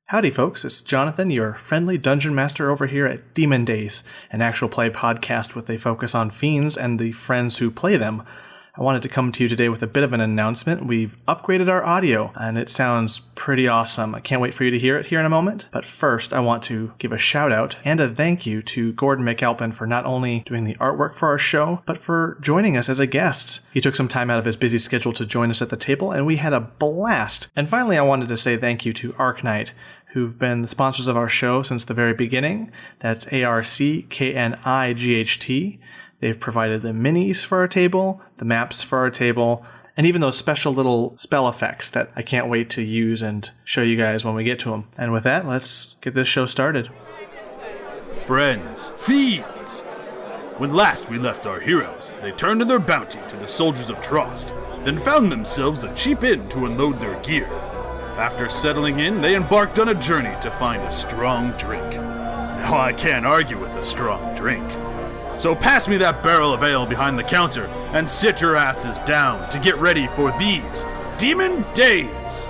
Howdy folks, it's Jonathan, your friendly dungeon master over here at Demon Dayz, an actual play podcast with a focus on fiends and the friends who play them. I wanted to come to you today with a bit of an announcement. We've upgraded our audio, and it sounds pretty awesome. I can't wait for you to hear it here in a moment. But first, I want to give a shout out and a thank you to Gordon McAlpin for not only doing the artwork for our show, but for joining us as a guest. He took some time out of his busy schedule to join us at the table, and we had a blast. And finally, I wanted to say thank you to ArcKnight, who've been the sponsors of our show since the very beginning. That's ArcKnight. They've provided the minis for our table, the maps for our table, and even those special little spell effects that I can't wait to use and show you guys when we get to them. And with that, let's get this show started. Friends, fiends! When last we left our heroes, they turned in their bounty to the soldiers of Trust, then found themselves a cheap inn to unload their gear. After settling in, they embarked on a journey to find a strong drink. Now I can't argue with a strong drink. So pass me that barrel of ale behind the counter and sit your asses down to get ready for these Demon Days!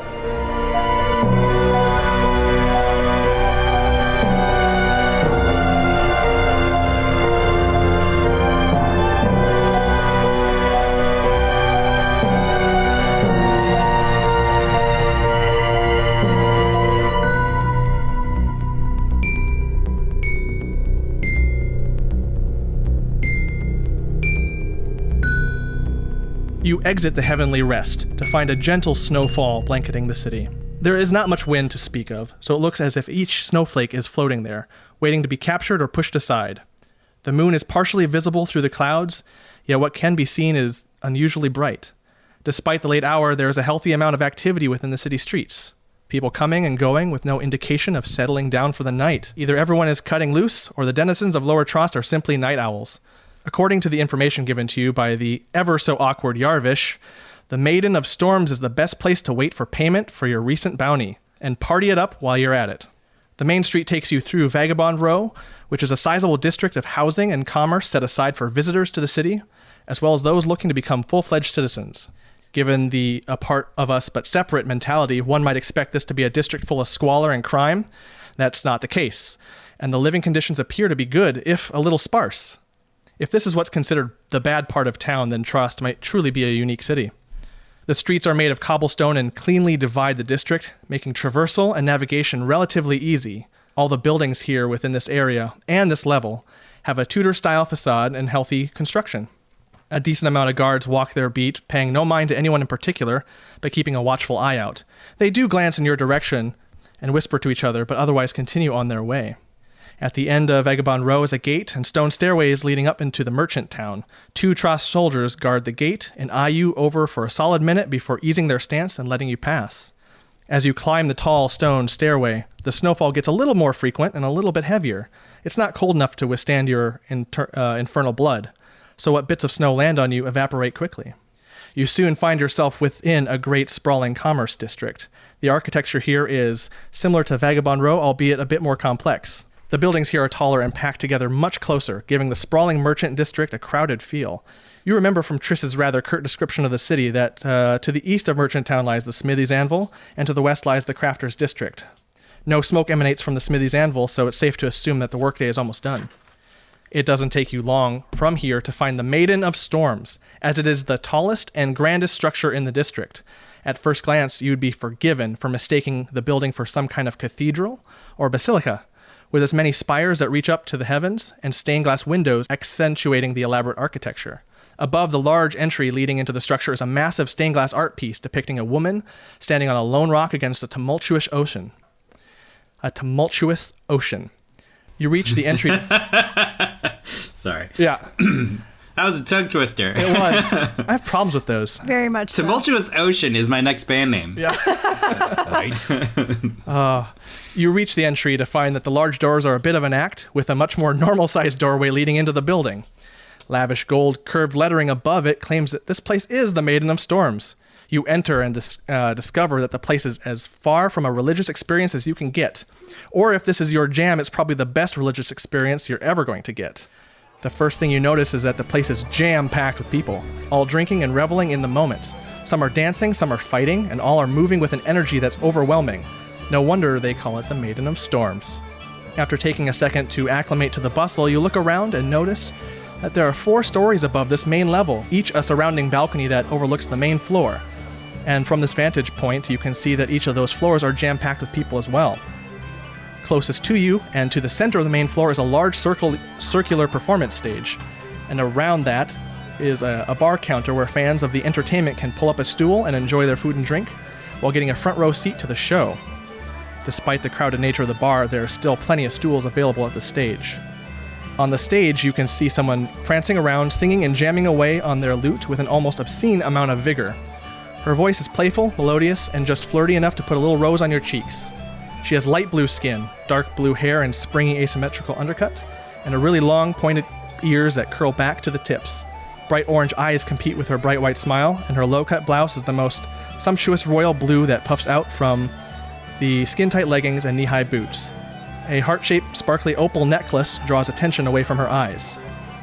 You exit the Heavenly Rest to find a gentle snowfall blanketing the city. There is not much wind to speak of, so it looks as if each snowflake is floating there, waiting to be captured or pushed aside. The moon is partially visible through the clouds, yet what can be seen is unusually bright. Despite the late hour, there is a healthy amount of activity within the city streets. People coming and going with no indication of settling down for the night. Either everyone is cutting loose, or the denizens of Lower Trost are simply night owls. According to the information given to you by the ever-so-awkward Yarvish, the Maiden of Storms is the best place to wait for payment for your recent bounty, and party it up while you're at it. The main street takes you through Vagabond Row, which is a sizable district of housing and commerce set aside for visitors to the city, as well as those looking to become full-fledged citizens. Given the apart of us but separate mentality, one might expect this to be a district full of squalor and crime. That's not the case, and the living conditions appear to be good, if a little sparse. If this is what's considered the bad part of town, then Trost might truly be a unique city. The streets are made of cobblestone and cleanly divide the district, making traversal and navigation relatively easy. All the buildings here within this area, and this level, have a Tudor-style facade and healthy construction. A decent amount of guards walk their beat, paying no mind to anyone in particular, but keeping a watchful eye out. They do glance in your direction and whisper to each other, but otherwise continue on their way. At the end of Vagabond Row is a gate and stone stairways leading up into the merchant town. 2 Trost soldiers guard the gate and eye you over for a solid minute before easing their stance and letting you pass. As you climb the tall stone stairway, the snowfall gets a little more frequent and a little bit heavier. It's not cold enough to withstand your infernal blood, so what bits of snow land on you evaporate quickly. You soon find yourself within a great sprawling commerce district. The architecture here is similar to Vagabond Row, albeit a bit more complex. The buildings here are taller and packed together much closer, giving the sprawling merchant district a crowded feel. You remember from Triss's rather curt description of the city that to the east of Merchant Town lies the Smithy's Anvil, and to the west lies the Crafter's District. No smoke emanates from the Smithy's Anvil, so it's safe to assume that the workday is almost done. It doesn't take you long from here to find the Maiden of Storms, as it is the tallest and grandest structure in the district. At first glance, you'd be forgiven for mistaking the building for some kind of cathedral or basilica, with as many spires that reach up to the heavens and stained glass windows accentuating the elaborate architecture. Above the large entry leading into the structure is a massive stained glass art piece depicting a woman standing on a lone rock against a tumultuous ocean. A tumultuous ocean. You reach the entry... Sorry. Yeah. That was a tongue twister. It was. I have problems with those. Very much so. Tumultuous Ocean is my next band name. Yeah. Right. You reach the entry to find that the large doors are a bit of an act, with a much more normal-sized doorway leading into the building. Lavish gold curved lettering above it claims that this place is the Maiden of Storms. You enter and discover that the place is as far from a religious experience as you can get. Or if this is your jam, it's probably the best religious experience you're ever going to get. The first thing you notice is that the place is jam-packed with people, all drinking and reveling in the moment. Some are dancing, some are fighting, and all are moving with an energy that's overwhelming. No wonder they call it the Maiden of Storms. After taking a second to acclimate to the bustle, you look around and notice that there are 4 stories above this main level, each a surrounding balcony that overlooks the main floor. And from this vantage point, you can see that each of those floors are jam-packed with people as well. Closest to you, and to the center of the main floor, is a large circular performance stage. And around that is a bar counter where fans of the entertainment can pull up a stool and enjoy their food and drink while getting a front row seat to the show. Despite the crowded nature of the bar, there are still plenty of stools available at the stage. On the stage, you can see someone prancing around, singing and jamming away on their lute with an almost obscene amount of vigor. Her voice is playful, melodious, and just flirty enough to put a little rose on your cheeks. She has light blue skin, dark blue hair and springy asymmetrical undercut, and a really long, pointed ears that curl back to the tips. Bright orange eyes compete with her bright white smile, and her low-cut blouse is the most sumptuous royal blue that puffs out from the skin-tight leggings and knee-high boots. A heart-shaped, sparkly opal necklace draws attention away from her eyes.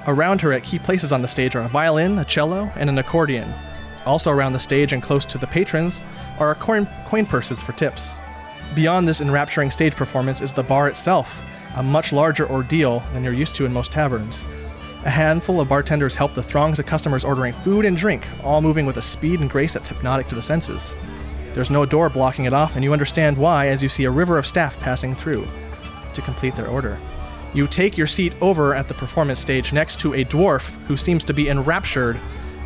Around her at key places on the stage are a violin, a cello, and an accordion. Also around the stage and close to the patrons are coin purses for tips. Beyond this enrapturing stage performance is the bar itself, a much larger ordeal than you're used to in most taverns. A handful of bartenders help the throngs of customers ordering food and drink, all moving with a speed and grace that's hypnotic to the senses. There's no door blocking it off, and you understand why as you see a river of staff passing through to complete their order. You take your seat over at the performance stage next to a dwarf who seems to be enraptured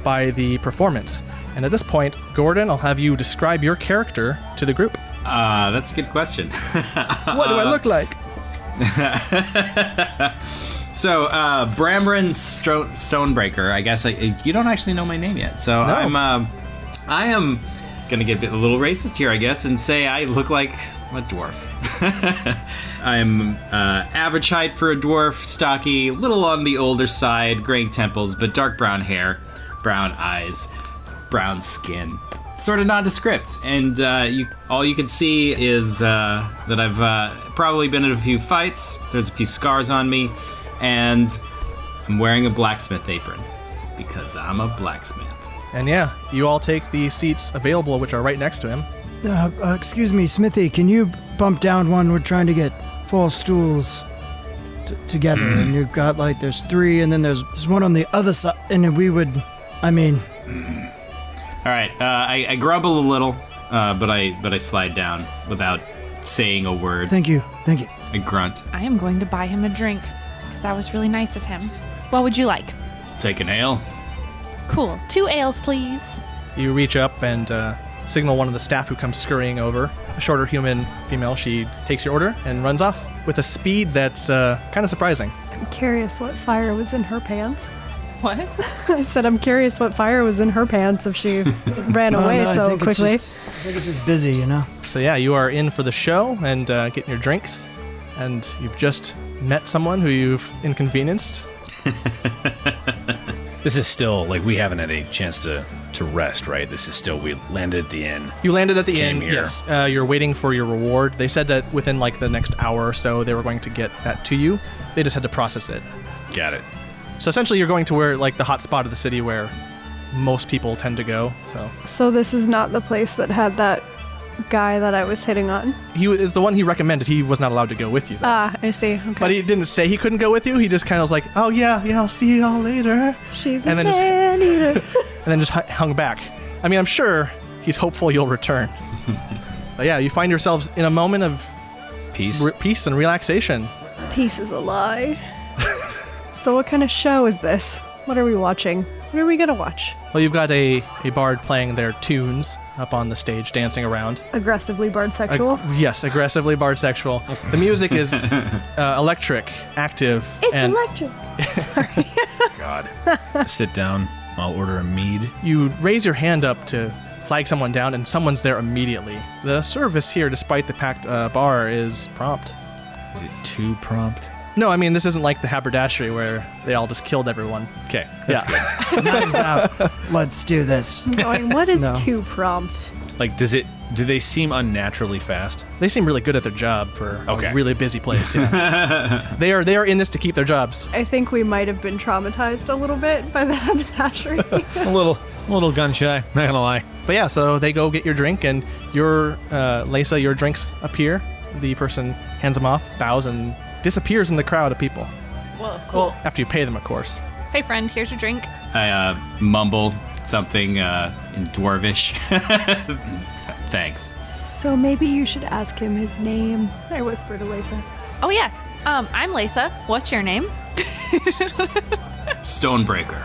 by the performance. And at this point, Gordon, I'll have you describe your character to the group. That's a good question. What do I look like? So, Bramran Stonebreaker. I guess you don't actually know my name yet. So No. I am gonna get a little racist here, I guess, and say I look like a dwarf. I'm average height for a dwarf, stocky, little on the older side, graying temples, but dark brown hair, brown eyes, brown skin. Sort of nondescript, and all you can see is that I've probably been in a few fights. There's a few scars on me, and I'm wearing a blacksmith apron because I'm a blacksmith. And yeah, you all take the seats available, which are right next to him. Excuse me, Smithy, can you bump down one? We're trying to get 4 stools together, and you've got there's 3, and then there's one on the other side, and then we would, All right, I grumble a little, but I slide down without saying a word. Thank you. I grunt. I am going to buy him a drink, because that was really nice of him. What would you like? Take an ale. Cool. 2 ales, please. You reach up and signal one of the staff who comes scurrying over. A shorter human female. She takes your order and runs off with a speed that's kind of surprising. I'm curious what fire was in her pants. What? I said I'm curious what fire was in her pants if she ran away so quickly. I think it's just busy, you know? So yeah, you are in for the show and getting your drinks, and you've just met someone who you've inconvenienced. This is still, we haven't had a chance to rest, right? This is still, we landed at the inn. You landed at the Came inn, here. yes. You're waiting for your reward. They said that within the next hour or so they were going to get that to you. They just had to process it. Got it. So essentially you're going to where the hot spot of the city where most people tend to go. So this is not the place that had that guy that I was hitting on. He is the one he recommended. He was not allowed to go with you, though. I see. Okay. But he didn't say he couldn't go with you. He just kind of was like, "Oh yeah, I'll see you all later." She's and a then man eater. And then just hung back. I mean, I'm sure he's hopeful you'll return. But yeah, you find yourselves in a moment of Peace. peace and relaxation. Peace is a lie. So what kind of show is this? What are we watching? What are we gonna watch? Well, you've got a bard playing their tunes up on the stage, dancing around. Aggressively bard sexual? Yes, aggressively bard sexual. The music is electric, active. It's and electric. God. Sit down. I'll order a mead. You raise your hand up to flag someone down, and someone's there immediately. The service here, despite the packed bar, is prompt. Is it too prompt? No, I mean, this isn't like the haberdashery where they all just killed everyone. Okay, that's good. Knives out. Let's do this. Going, what is No. too prompt? Do they seem unnaturally fast? They seem really good at their job for Okay. a really busy place. Yeah. They are in this to keep their jobs. I think we might have been traumatized a little bit by the haberdashery. A little. A little gun shy, not gonna lie. But yeah, so they go get your drink, and Lisa, your drinks appear. The person hands them off, bows, and disappears in the crowd of people. Whoa, cool. Well, after you pay them, of course. Hey, friend, here's your drink. I mumble something in Dwarvish. Thanks. So maybe you should ask him his name. I whisper to Lisa. Oh, yeah. I'm Lisa. What's your name? Stonebreaker.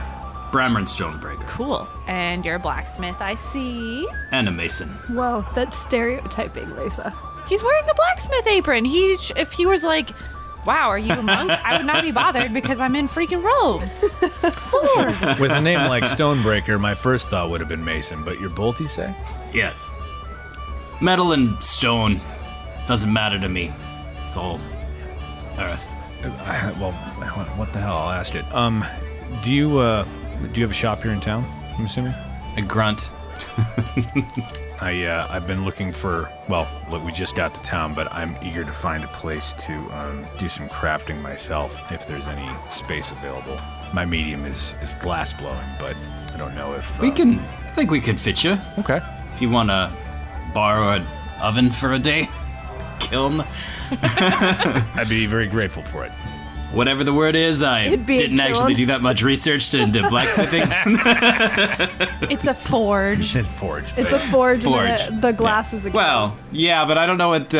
Bramran Stonebreaker. Cool. And you're a blacksmith, I see. And a mason. Whoa, that's stereotyping, Lisa. He's wearing a blacksmith apron. If he was like, wow, are you a monk? I would not be bothered because I'm in freaking robes. Lord. With a name like Stonebreaker, my first thought would have been Mason, but you're both, you say? Yes. Metal and stone doesn't matter to me. It's all earth. Well, what the hell? I'll ask it. Do you have a shop here in town, I'm assuming? A grunt. I've been looking for, well, look, we just got to town, but I'm eager to find a place to do some crafting myself if there's any space available. My medium is glass blowing, but I don't know if... I think we could fit you. Okay. If you want to borrow an oven for a day. Kiln. I'd be very grateful for it. Whatever the word is, I It'd be a didn't actually kiln. do that much research into blacksmithing. It's a forge. It's forged. It's a forge, Forge. and the glass is a Well, yeah, but I don't know what,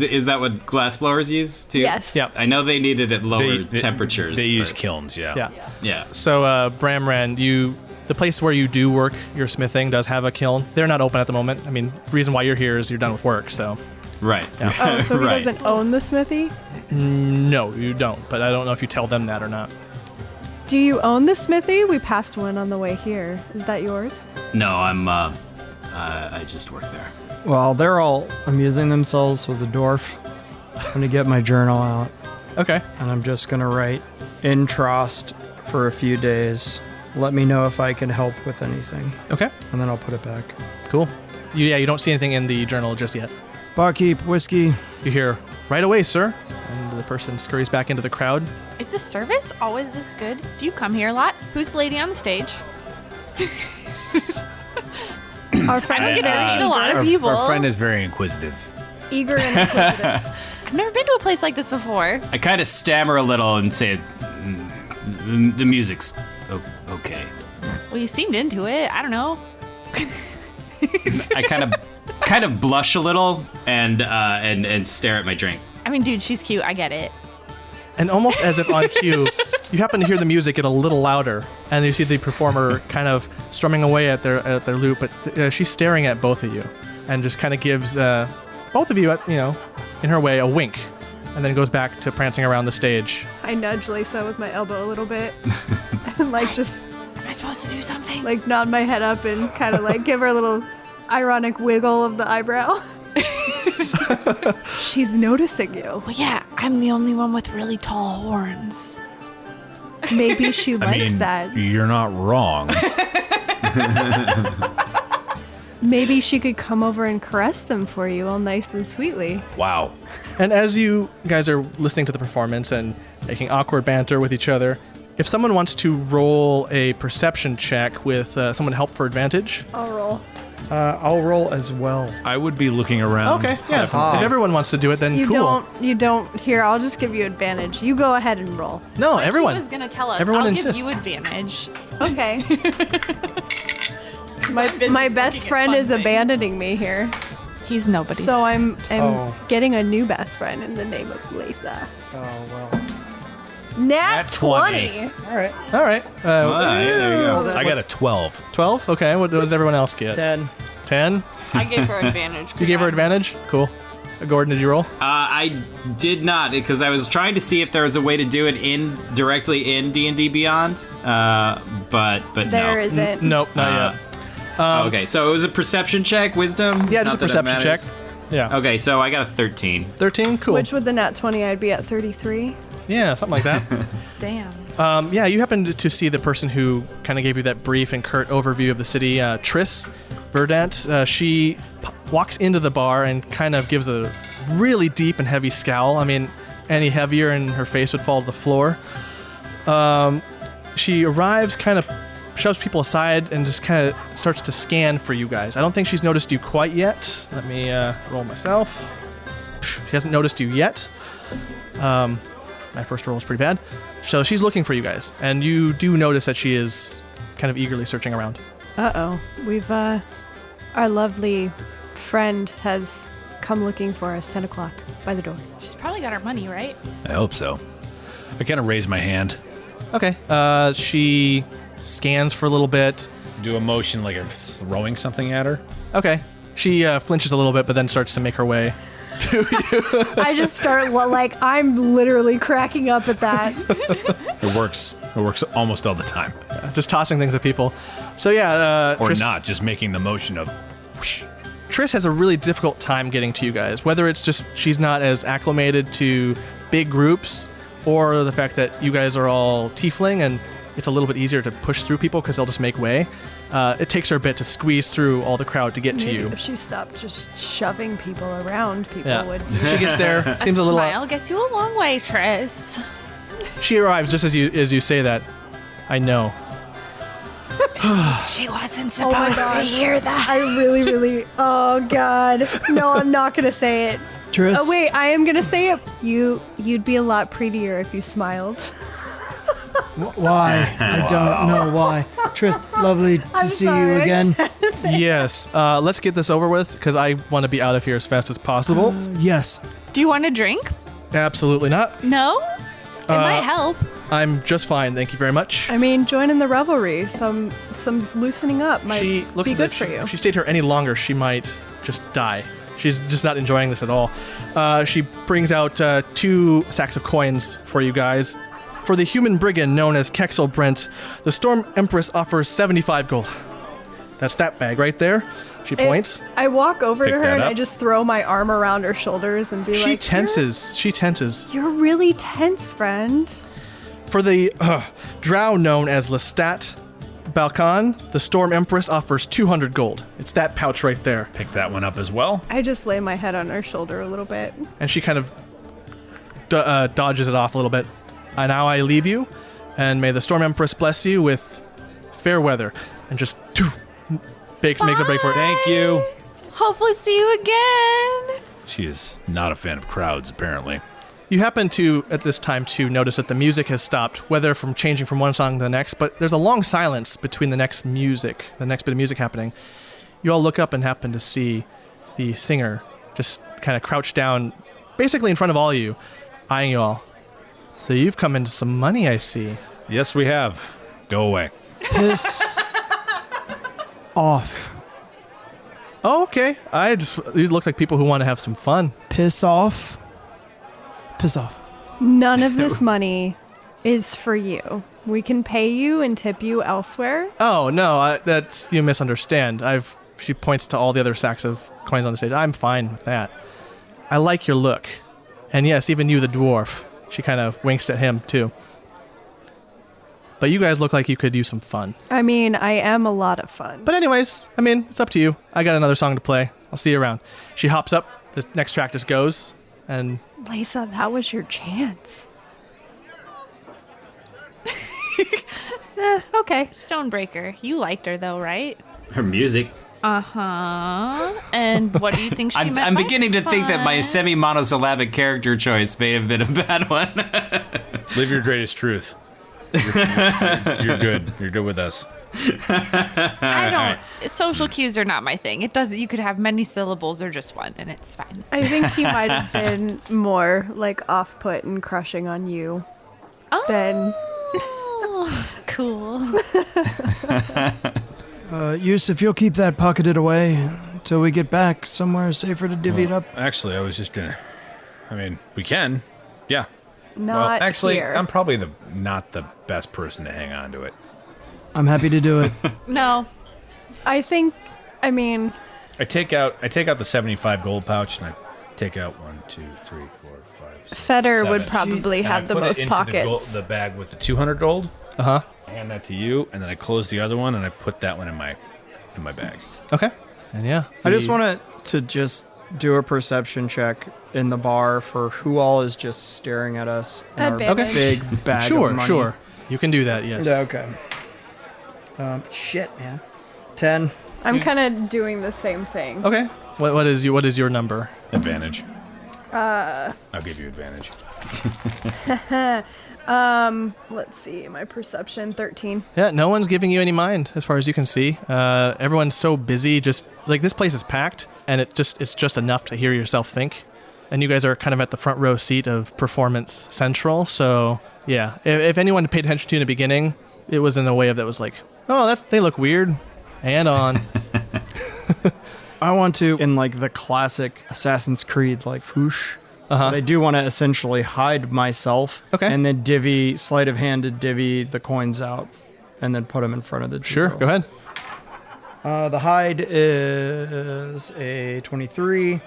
is that what glass blowers use too? Yes. Yeah. I know they need it at lower temperatures. They use but- kilns, yeah. Yeah. Yeah. So, Bramran, the place where you do work, your smithing, does have a kiln. They're not open at the moment. I mean, the reason why you're here is you're done with work, so... Right. Yeah. Oh, so he Right. doesn't own the smithy? No, you don't, but I don't know if you tell them that or not. Do you own the smithy? We passed one on the way here. Is that yours? No, I just work there. While they're all amusing themselves with the dwarf, I'm gonna get my journal out, Okay. and I'm just gonna write in Trost for a few days. Let me know if I can help with anything, Okay. and then I'll put it back. Cool. You don't see anything in the journal just yet. Barkeep, whiskey. You hear, right away, sir. And the person scurries back into the crowd. Is the service always this good? Do you come here a lot? Who's the lady on the stage? Our friend I is get to very meet a lot of Our, people. our friend is very inquisitive. eager and inquisitive. I've never been to a place like this before. I kind of stammer a little and say, the music's okay. Well, you seemed into it. I don't know. I kind of blush a little and stare at my drink. I mean, dude, she's cute. I get it. And almost as if on cue, you happen to hear the music get a little louder, and you see the performer kind of strumming away at their lute, but she's staring at both of you, and just kind of gives both of you, in her way, a wink, and then goes back to prancing around the stage. I nudge Lisa with my elbow a little bit, and just Am I supposed to do something? nod my head up and kind of give her a little ironic wiggle of the eyebrow. She's noticing you. Well, yeah, I'm the only one with really tall horns. Maybe she likes that. You're not wrong. Maybe she could come over and caress them for you all nice and sweetly. Wow. And as you guys are listening to the performance and making awkward banter with each other, if someone wants to roll a perception check with someone help for advantage. I'll roll. I'll roll as well. I would be looking around. Okay, yeah. If everyone wants to do it, then You cool. don't. Here, I'll just give you advantage. You go ahead and roll. No, Like everyone. He was gonna tell us. Everyone I'll insists. give you advantage. Okay. busy my looking best at friend fun is things. abandoning me here. He's nobody's. So I'm Oh. getting a new best friend in the name of Lisa. Oh, well. Nat 20. 20. All right. Yeah, there you go. I got a 12. 12? Okay, what does everyone else get? 10. 10? I gave her advantage. You gave her advantage? Cool. Gordon, did you roll? I did not, because I was trying to see if there was a way to do it directly in D&D Beyond, but no. There isn't. Nope, not yet. Okay, so it was a perception check, wisdom? Yeah, just Not a that it perception check. matters. Yeah. Okay, so I got a 13. 13? Cool. Which with the nat 20, I'd be at 33. Yeah, something like that. Damn. Yeah, you happened to see the person who kind of gave you that brief and curt overview of the city, Triss Verdant. She walks into the bar and kind of gives a really deep and heavy scowl. I mean, any heavier and her face would fall to the floor. She arrives kind of shoves people aside and just kind of starts to scan for you guys. I don't think she's noticed you quite yet. Let me roll myself. She hasn't noticed you yet. My first roll is pretty bad. So she's looking for you guys, and you do notice that she is kind of eagerly searching around. Uh-oh. We've, our lovely friend has come looking for us, 10 o'clock, by the door. She's probably got our money, right? I hope so. I kind of raise my hand. Okay. She scans for a little bit. Do a motion like I'm throwing something at her. Okay. She flinches a little bit, but then starts to make her way to you. I just start, I'm literally cracking up at that. It works. It works almost all the time. Just tossing things at people. So yeah. Or not, just making the motion of whoosh. Triss has a really difficult time getting to you guys, whether it's just she's not as acclimated to big groups or the fact that you guys are all tiefling and it's a little bit easier to push through people because they'll just make way. It takes her a bit to squeeze through all the crowd to get to you. If she stopped just shoving people around, people would... She gets there, seems a little... Smile gets you a long way, Triss. She arrives just as you say that. I know. She wasn't Oh my supposed to God. hear that. I really... Oh, God. No, I'm not going to say it. Triss. Oh, wait, I am going to say it. You'd be a lot prettier if you smiled. Why? I don't know why. Triss, lovely to I'm see sorry, you I again. just had to say it. Yes. Let's get this over with because I want to be out of here as fast as possible. Yes. Do you want a drink? Absolutely not. No? It might help. I'm just fine. Thank you very much. I mean, join in the revelry. Some loosening up might She looks be as good if for you. if she stayed here any longer, she might just die. She's just not enjoying this at all. She brings out 2 sacks of coins for you guys. For the human brigand known as Kexel Brent, the Storm Empress offers 75 gold. That's that bag right there. She points. I walk over Pick to her that and I up. just throw my arm around her shoulders and be She like, tenses. She tenses. You're really tense, friend. For the drow known as Lestat Balkan, the Storm Empress offers 200 gold. It's that pouch right there. Pick that one up as well. I just lay my head on her shoulder a little bit. And she kind of dodges it off a little bit. And now I leave you, and may the Storm Empress bless you with fair weather. And just makes a break for it. Thank you. Hopefully see you again. She is not a fan of crowds, apparently. You happen to, at this time, to notice that the music has stopped, whether from changing from one song to the next, but there's a long silence between the next bit of music happening. You all look up and happen to see the singer just kind of crouched down, basically in front of all of you, eyeing you all. So you've come into some money, I see. Yes, we have. Go away. Piss off. Oh, okay. These look like people who want to have some fun. Piss off. Piss off. None of this money is for you. We can pay you and tip you elsewhere. Oh, no, that's, you misunderstand. She points to all the other sacks of coins on the stage. I'm fine with that. I like your look. And yes, even you, the dwarf. She kind of winks at him, too. But you guys look like you could use some fun. I mean, I am a lot of fun. But anyways, I mean, it's up to you. I got another song to play. I'll see you around. She hops up. The next track just goes. And Lisa, that was your chance. Okay. Stonebreaker. You liked her, though, right? Her music. Uh-huh. And what do you think she meant I'm by beginning to think that my fun? semi-monosyllabic character choice may have been a bad one. Live your greatest truth. You're good. You're good with us. I don't. Social cues are not my thing. It doesn't. You could have many syllables or just one, and it's fine. I think he might have been more off-put and crushing on you than... Oh, cool. Yusuf, you'll keep that pocketed away until we get back somewhere safer to divvy it up. Actually, I was just gonna... I mean, we can. Yeah. Not actually, here. I'm probably not the best person to hang on to it. I'm happy to do it. No. I mean... I take out the 75 gold pouch, and I take out 1, 2, 3, 4, 5, 6, Feder 7. would probably And I have the put it most into pockets. the bag with the 200 gold. uh-huh. I hand that to you, and then I close the other one, and I put that one in my bag. Okay. And yeah. I just wanted to just do a perception check in the bar for who all is just staring at us. in our Advantage. Okay. big bag of Sure, money. sure. You can do that, yes. Yeah, okay. Shit, man. 10. I'm kind of doing the same thing. Okay. What is your number? Advantage. I'll give you advantage. Let's see. My perception 13. Yeah, no one's giving you any mind as far as you can see. Everyone's so busy, just like this place is packed, and it's just enough to hear yourself think. And you guys are kind of at the front row seat of Performance Central, so yeah. If anyone paid attention to you in the beginning, it was in a way that was like, oh, they look weird, and on. I want to, in like the classic Assassin's Creed, like foosh. But I do want to essentially hide myself. Okay. And then sleight of hand to divvy the coins out, and then put them in front of the two Sure, girls. go ahead. The hide is a 23.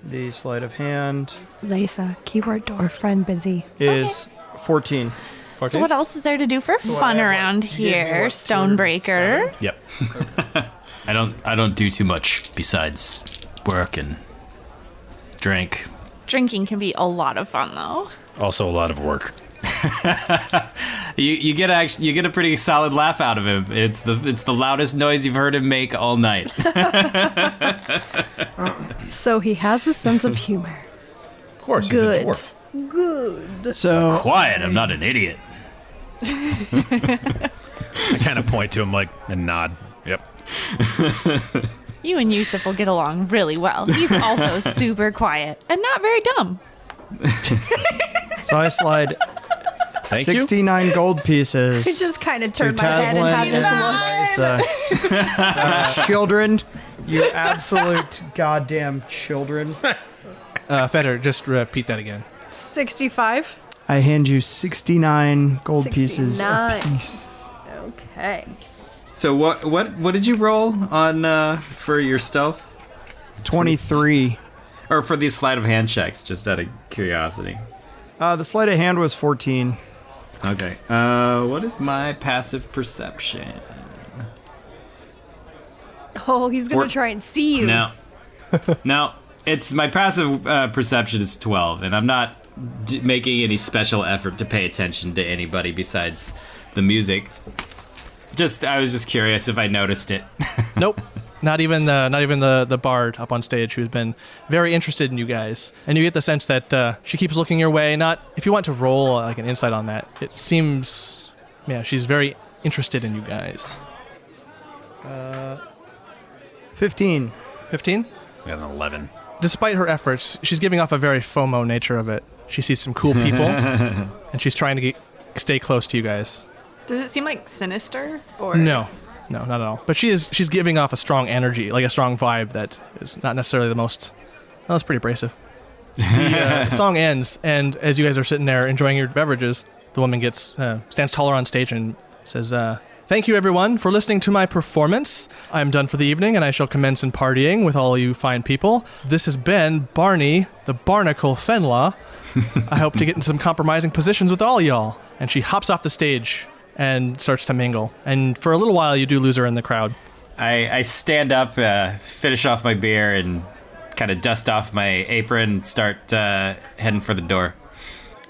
The sleight of hand Lisa, keyword door, friend busy. is 14. So what else is there to do for fun around here, Stonebreaker? Yep. I don't do too much besides work and drink. Drinking can be a lot of fun, though. Also a lot of work. You get a pretty solid laugh out of him. It's the loudest noise you've heard him make all night. So he has a sense of humor. Of course, Good. he's a dwarf. Good. So Quiet, I'm not an idiot. I kind of point to him like and nod. Yep. You and Yusuf will get along really well. He's also super quiet and not very dumb. So I slide Thank 69 gold pieces. He just kind of to turned my head and had Taslin this look. and Lisa. Children, you absolute goddamn children. Feder, just repeat that again. 65. I hand you 69 gold pieces 69. apiece. Okay. So what did you roll on for your stealth? 23. Or for these sleight of hand checks, just out of curiosity. The sleight of hand was 14. Okay. What is my passive perception? Oh, he's going For- to try and see you. No. No. It's my passive perception is 12, and I'm not making any special effort to pay attention to anybody besides the music. I was just curious if I noticed it. Nope. Not even the bard up on stage, who's been very interested in you guys, and you get the sense that she keeps looking your way. Not if you want to roll like an insight on that. It seems, yeah, she's very interested in you guys. 15. 15. We got an 11. Despite her efforts, she's giving off a very FOMO nature of it. She sees some cool people, and she's trying to stay close to you guys. Does it seem like sinister? Or No, not at all. But she's giving off a strong energy, like a strong vibe that is not necessarily the most. That was pretty abrasive. The song ends, and as you guys are sitting there enjoying your beverages, the woman stands taller on stage and says, "Thank you, everyone, for listening to my performance. I am done for the evening, and I shall commence in partying with all you fine people. This has been Barney, the Barnacle Fenlaw. I hope to get in some compromising positions with all y'all." And she hops off the stage and starts to mingle. And for a little while, you do lose her in the crowd. I stand up, finish off my beer, and kind of dust off my apron and start heading for the door.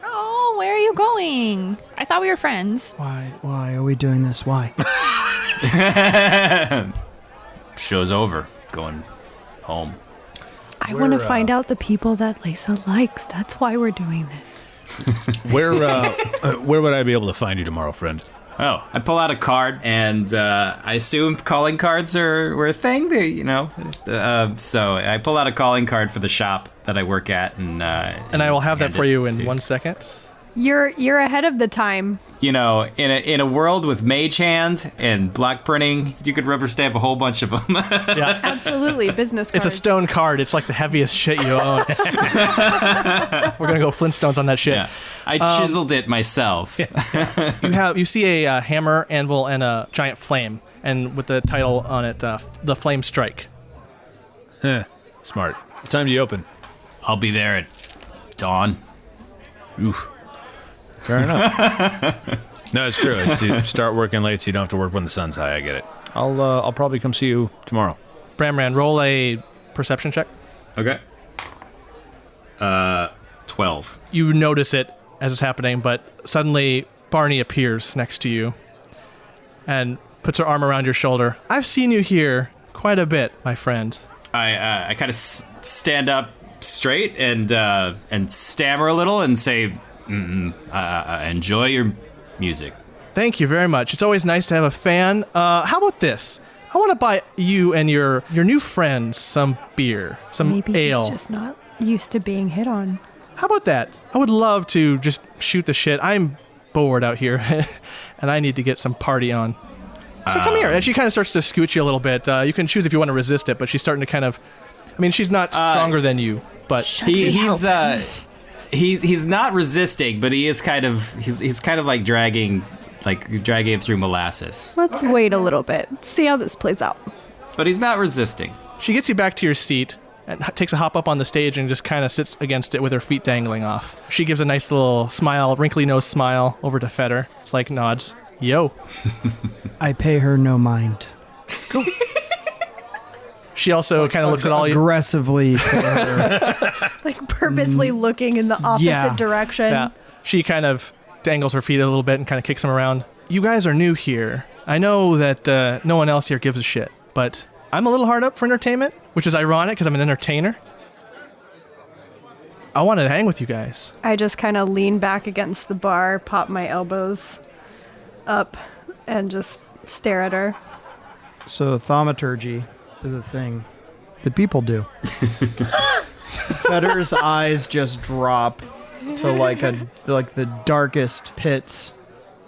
Oh, where are you going? I thought we were friends. Why are we doing this? Why? Show's over. Going home. I want to find out the people that Lisa likes. That's why we're doing this. Where would I be able to find you tomorrow, friend? Oh, I pull out a card, and I assume calling cards were a thing, so I pull out a calling card for the shop that I work at, and I will have that hand for it you in to- 1 second. You're ahead of the time. You know, in a world with mage hand and block printing, you could rubber stamp a whole bunch of them. Yeah. Absolutely, business cards. It's a stone card. It's like the heaviest shit you own. We're gonna go Flintstones on that shit. Yeah, I chiseled it myself. You see a hammer, anvil, and a giant flame, and with the title on it, "The Flame Strike." Smart. What time do you open? I'll be there at dawn. Oof. Fair enough. No, it's true. You start working late so you don't have to work when the sun's high. I get it. I'll probably come see you tomorrow. Bramran, roll a perception check. Okay. 12. You notice it as it's happening, but suddenly Barney appears next to you. and puts her arm around your shoulder. I've seen you here quite a bit, my friend. I kind of stand up straight and stammer a little and say, enjoy your music. Thank you very much. It's always nice to have a fan. How about this? I want to buy you and your new friends some beer, some Maybe ale. he's just not used to being hit on. How about that? I would love to just shoot the shit. I'm bored out here, and I need to get some party on. So come here. And she kind of starts to scoot you a little bit. You can choose if you want to resist it, but she's starting to kind of... I mean, she's not stronger than you, but... He's not resisting, but he is kind of... He's kind of like dragging him through molasses. Let's wait a little bit. See how this plays out. But he's not resisting. She gets you back to your seat and takes a hop up on the stage and just kind of sits against it with her feet dangling off. She gives a nice little smile, wrinkly nose smile over to Feder. It's like nods. Yo. I pay her no mind. She also kind of looks at all you. Aggressively pay her. Like purposely looking in the opposite direction. Yeah. She kind of dangles her feet a little bit and kind of kicks them around. You guys are new here. I know that no one else here gives a shit, but I'm a little hard up for entertainment, which is ironic because I'm an entertainer. I wanted to hang with you guys. I just kind of lean back against the bar, pop my elbows up, and just stare at her. So thaumaturgy is a thing that people do. Feder's eyes just drop to like the darkest pits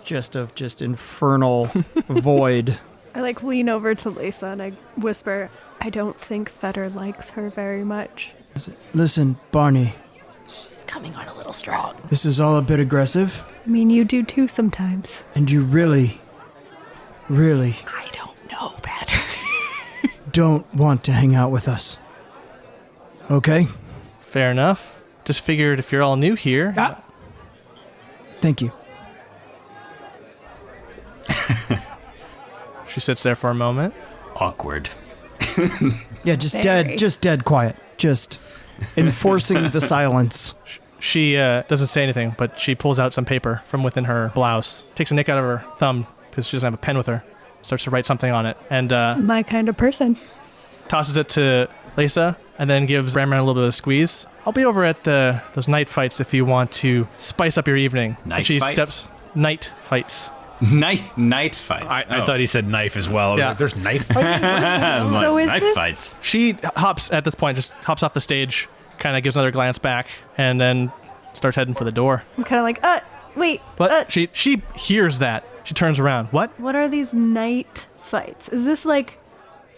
just infernal void. I lean over to Lisa and I whisper, I don't think Feder likes her very much. Listen, Barney, She's coming on a little strong. this is all a bit aggressive, I mean, you do too sometimes. and you really I don't know better. don't want to hang out with us. Okay? Fair enough. Just figured if you're all new here. Thank you. She sits there for a moment. Awkward. Yeah, just Very. dead quiet. Just enforcing the silence. She doesn't say anything, but she pulls out some paper from within her blouse, takes a nick out of her thumb because she doesn't have a pen with her, starts to write something on it, and My kind of person. tosses it to Lisa, and then gives Bramran a little bit of a squeeze. I'll be over at those night fights if you want to spice up your evening. Night And she fights? steps night fights. Night fights. I thought he said knife as well. I was Yeah. like, there's knife fighting? So is knife this- fights. She hops at this point, just hops off the stage, kind of gives another glance back, and then starts heading for the door. I'm kind of like, wait, But she hears that. She turns around. What? what are these night fights? Is this like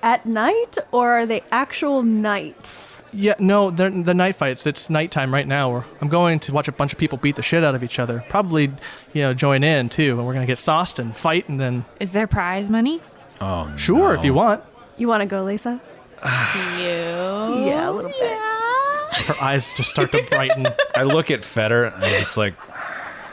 at night or are they actual nights? Yeah, no, they're the night fights. It's nighttime right now. I'm going to watch a bunch of people beat the shit out of each other. Probably, join in too, and we're gonna get sauced and fight, and then Is there prize money? Oh, sure, no. if you want. You want to go, Lisa? Do you? Yeah, a little bit. Her eyes just start to brighten. I look at Feder and I'm just like,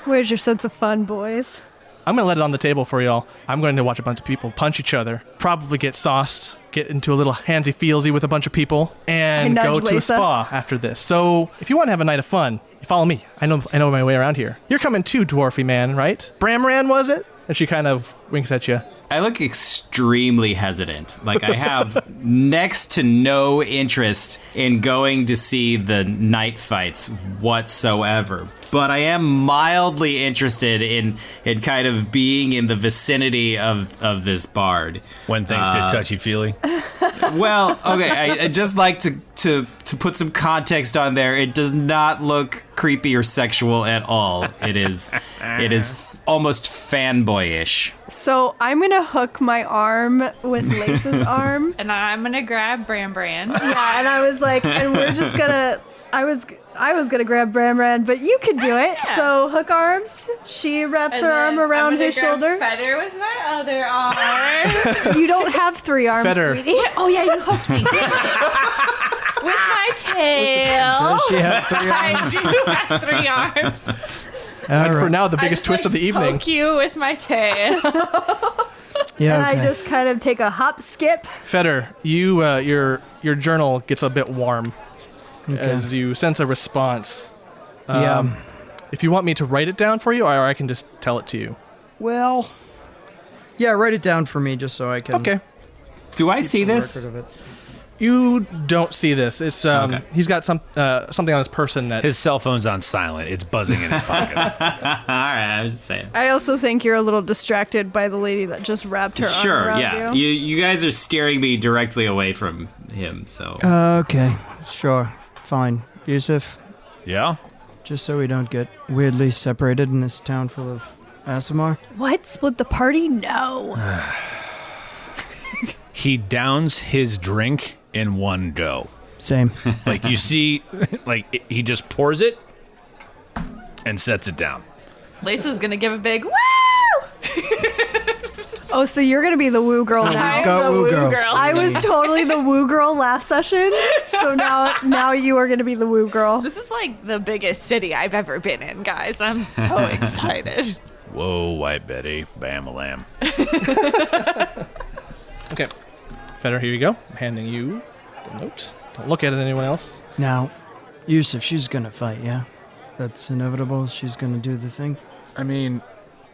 Where's your sense of fun, boys? I'm gonna let it on the table for y'all. I'm going to watch a bunch of people punch each other, probably get sauced, get into a little handsy-feelsy with a bunch of people, and I go nudge to a Lisa. spa after this. So if you want to have a night of fun, you follow me. I know my way around here. You're coming too, dwarfy man, right? Bramran, was it? And she kind of winks at you. I look extremely hesitant. Like I have next to no interest in going to see the night fights whatsoever. But I am mildly interested in kind of being in the vicinity of this bard. when things get touchy-feely. Well, okay, I just like to put some context on there. It does not look creepy or sexual at all. It is almost fanboyish. So I'm going to hook my arm with Lisa's arm. And I'm gonna grab Bramran. Yeah, and I was like, and we're just going to, I was going to grab Bramran, but you could do it. Yeah. So hook arms. She wraps her arm around his shoulder. Feder with my other arm. You don't have 3 arms, Feder. sweetie. Oh yeah, you hooked me. Dang it. With my tail. Does she have 3 I arms? do have 3 arms. And for right. now, the I biggest just, twist of the evening. Poke you with my tail. Yeah, And I okay. just kind of take a hop, skip. Feder, you your journal gets a bit warm as you sense a response. Yeah. If you want me to write it down for you, or I can just tell it to you. Well, Yeah, write it down for me just so I can. Okay. Do I see keep a this? record of it. You don't see this. It's Okay. He's got something on his person that His cell phone's on silent. It's buzzing in his pocket. All right, I was just saying. I also think you're a little distracted by the lady that just wrapped her arm Sure, around yeah. you. You guys are steering me directly away from him, so. Okay, sure, fine. Yusuf, Yeah? just so we don't get weirdly separated in this town full of Asimar. What? Split the party? No. He downs his drink in one go. Same. Like, you see, like, he just pours it and sets it down. Lisa's gonna give a big woo! Oh, so you're gonna be the woo girl now? We've got woo girls. I was totally the woo girl last session, so now you are gonna be the woo girl. This is like the biggest city I've ever been in, guys. I'm so excited. Whoa, White Betty. Bam-a-lam. Okay. Feder, here you go. I'm handing you the note. Don't look at it, anyone else. Now, Yusuf, she's gonna fight, yeah? That's inevitable. She's gonna do the thing. I mean,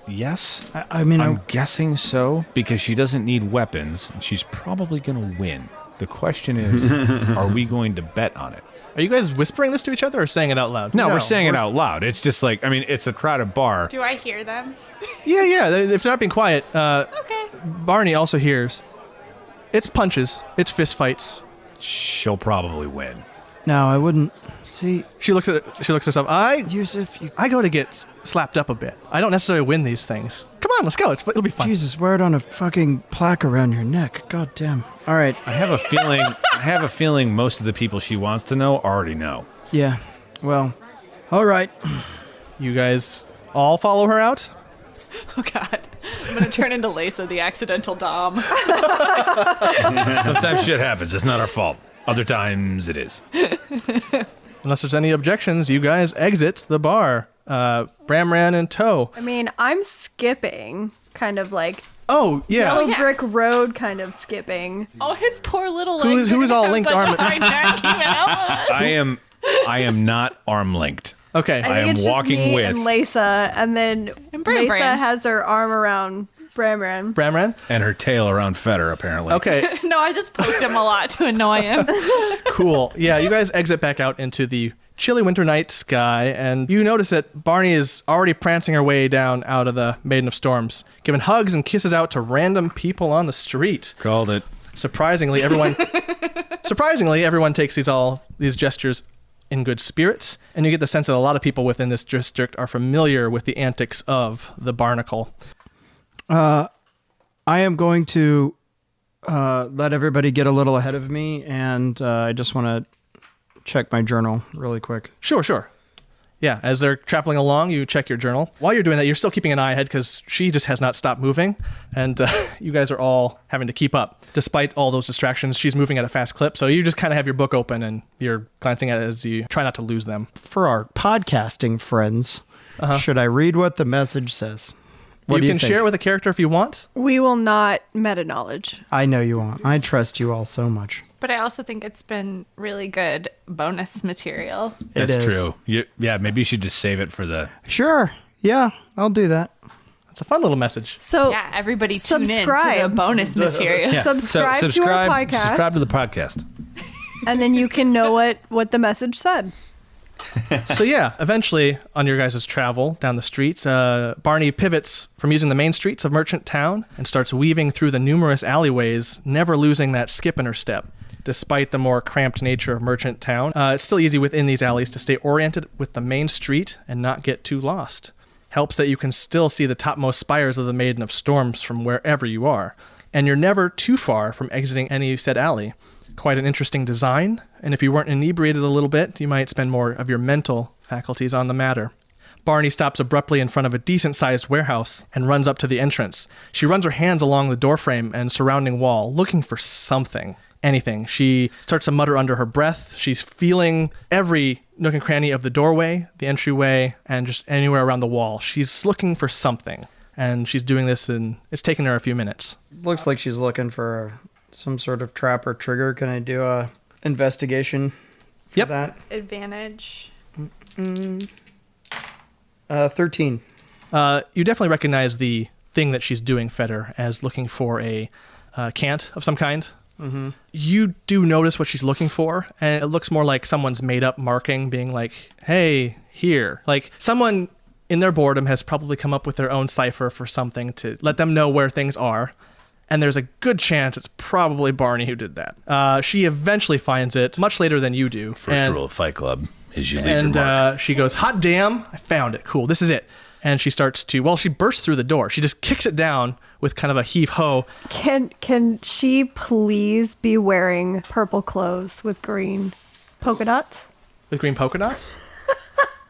yes. I mean, I'm guessing so, because she doesn't need weapons. And she's probably going to win. The question is, are we going to bet on it? Are you guys whispering this to each other or saying it out loud? No, we're saying it out loud. It's just like, I mean, it's a crowded bar. Do I hear them? Yeah. If they're not being quiet, Okay. Barney also hears. It's punches. It's fist fights. She'll probably win. no, I wouldn't. See, She looks at herself. Yusuf, I go to get slapped up a bit. I don't necessarily win these things. Come on, let's go. It'll be fun. Jesus, wear it on a fucking plaque around your neck. God damn. All right. I have a feeling most of the people she wants to know already know. Yeah. Well, all right. You guys all follow her out? Oh God. I'm gonna turn into Lisa, the accidental dom. Sometimes shit happens. It's not our fault. Other times it is. Unless there's any objections, you guys exit the bar. Bramran in tow. I mean, I'm skipping, kind of like Oh, yeah. Yellow Brick Road, kind of skipping. Oh, his poor little Who legs. is are all gonna linked become arm- such a hard time keeping up with us. I am not arm linked. Okay. I think am it's just walking me with- and Lisa, and then And Bramran. Lisa has her arm around Bramran. Bramran? And her tail around Feder, apparently. Okay, No, I just poked him a lot to annoy him. cool. Yeah, you guys exit back out into the chilly winter night sky, and you notice that Barney is already prancing her way down out of the Maiden of Storms, giving hugs and kisses out to random people on the street. Called it. Surprisingly, everyone takes these gestures in good spirits, and you get the sense that a lot of people within this district are familiar with the antics of the Barnacle. I am going to let everybody get a little ahead of me, and I just want to check my journal really quick. Sure. Yeah, as they're traveling along, you check your journal. While you're doing that, you're still keeping an eye ahead because she just has not stopped moving, and you guys are all having to keep up. Despite all those distractions, she's moving at a fast clip, so you just kind of have your book open and you're glancing at it as you try not to lose them. For our podcasting friends, should I read what the message says? What do You can think? share it with a character if you want. We will not meta knowledge. I know you won't. I trust you all so much. But I also think it's been really good bonus material. It That's is. true. Yeah, maybe you should just save it for the... Sure. Yeah, I'll do that. It's a fun little message. So Yeah, everybody tune in to the subscribe. bonus material. Yeah. Subscribe to our podcast. Subscribe to the podcast. and then you can know what the message said. So yeah, eventually on your guys' travel down the streets, Barney pivots from using the main streets of Merchant Town and starts weaving through the numerous alleyways, never losing that skip in her step. Despite the more cramped nature of Merchant Town, it's still easy within these alleys to stay oriented with the main street and not get too lost. Helps that you can still see the topmost spires of the Maiden of Storms from wherever you are, and you're never too far from exiting any said alley. Quite an interesting design, and if you weren't inebriated a little bit, you might spend more of your mental faculties on the matter. Barney stops abruptly in front of a decent-sized warehouse and runs up to the entrance. She runs her hands along the doorframe and surrounding wall, looking for something. Anything. She starts to mutter under her breath. She's feeling every nook and cranny of the doorway, the entryway, and just anywhere around the wall. She's looking for something, and she's doing this, and it's taken her a few minutes. Looks like she's looking for some sort of trap or trigger. Can I do a investigation for Yep. that? Advantage. 13. You definitely recognize the thing that she's doing fed her as looking for a cant of some kind. Mm-hmm. You do notice what she's looking for, and it looks more like someone's made up marking being like, hey, here. Like someone in their boredom has probably come up with their own cipher for something to let them know where things are. And there's a good chance it's probably Barney who did that. She eventually finds it much later than you do. First rule of Fight Club is you leave your mark. She goes, hot damn, I found it. Cool, this is it. And she starts to, she bursts through the door. She just kicks it down with kind of a heave-ho. Can she please be wearing purple clothes with green polka dots? With green polka dots?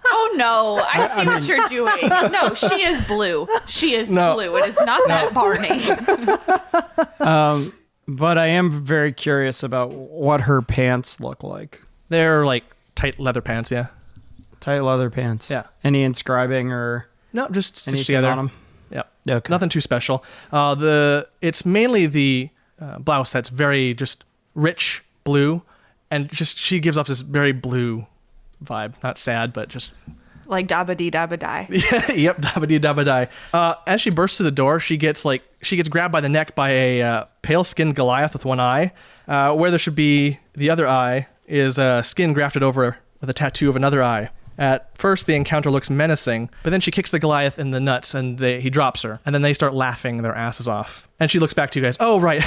Oh no, I see what you're doing. No, she is blue. She is blue. It is not that Barney. But I am very curious about what her pants look like. They're like tight leather pants, yeah. Tight leather pants. Yeah. Any inscribing or no, just stitched anything together on them? Yep. Okay. Nothing too special. It's mainly the blouse that's very just rich blue, and just she gives off this very blue vibe. Not sad, but just like dabba dee dabba die. Yep, dabba dee dabba die. As she bursts through the door, she gets grabbed by the neck by a pale-skinned Goliath with one eye. Where there should be the other eye is skin grafted over with a tattoo of another eye. At first, the encounter looks menacing, but then she kicks the Goliath in the nuts, and he drops her. And then they start laughing their asses off. And she looks back to you guys. Oh, right.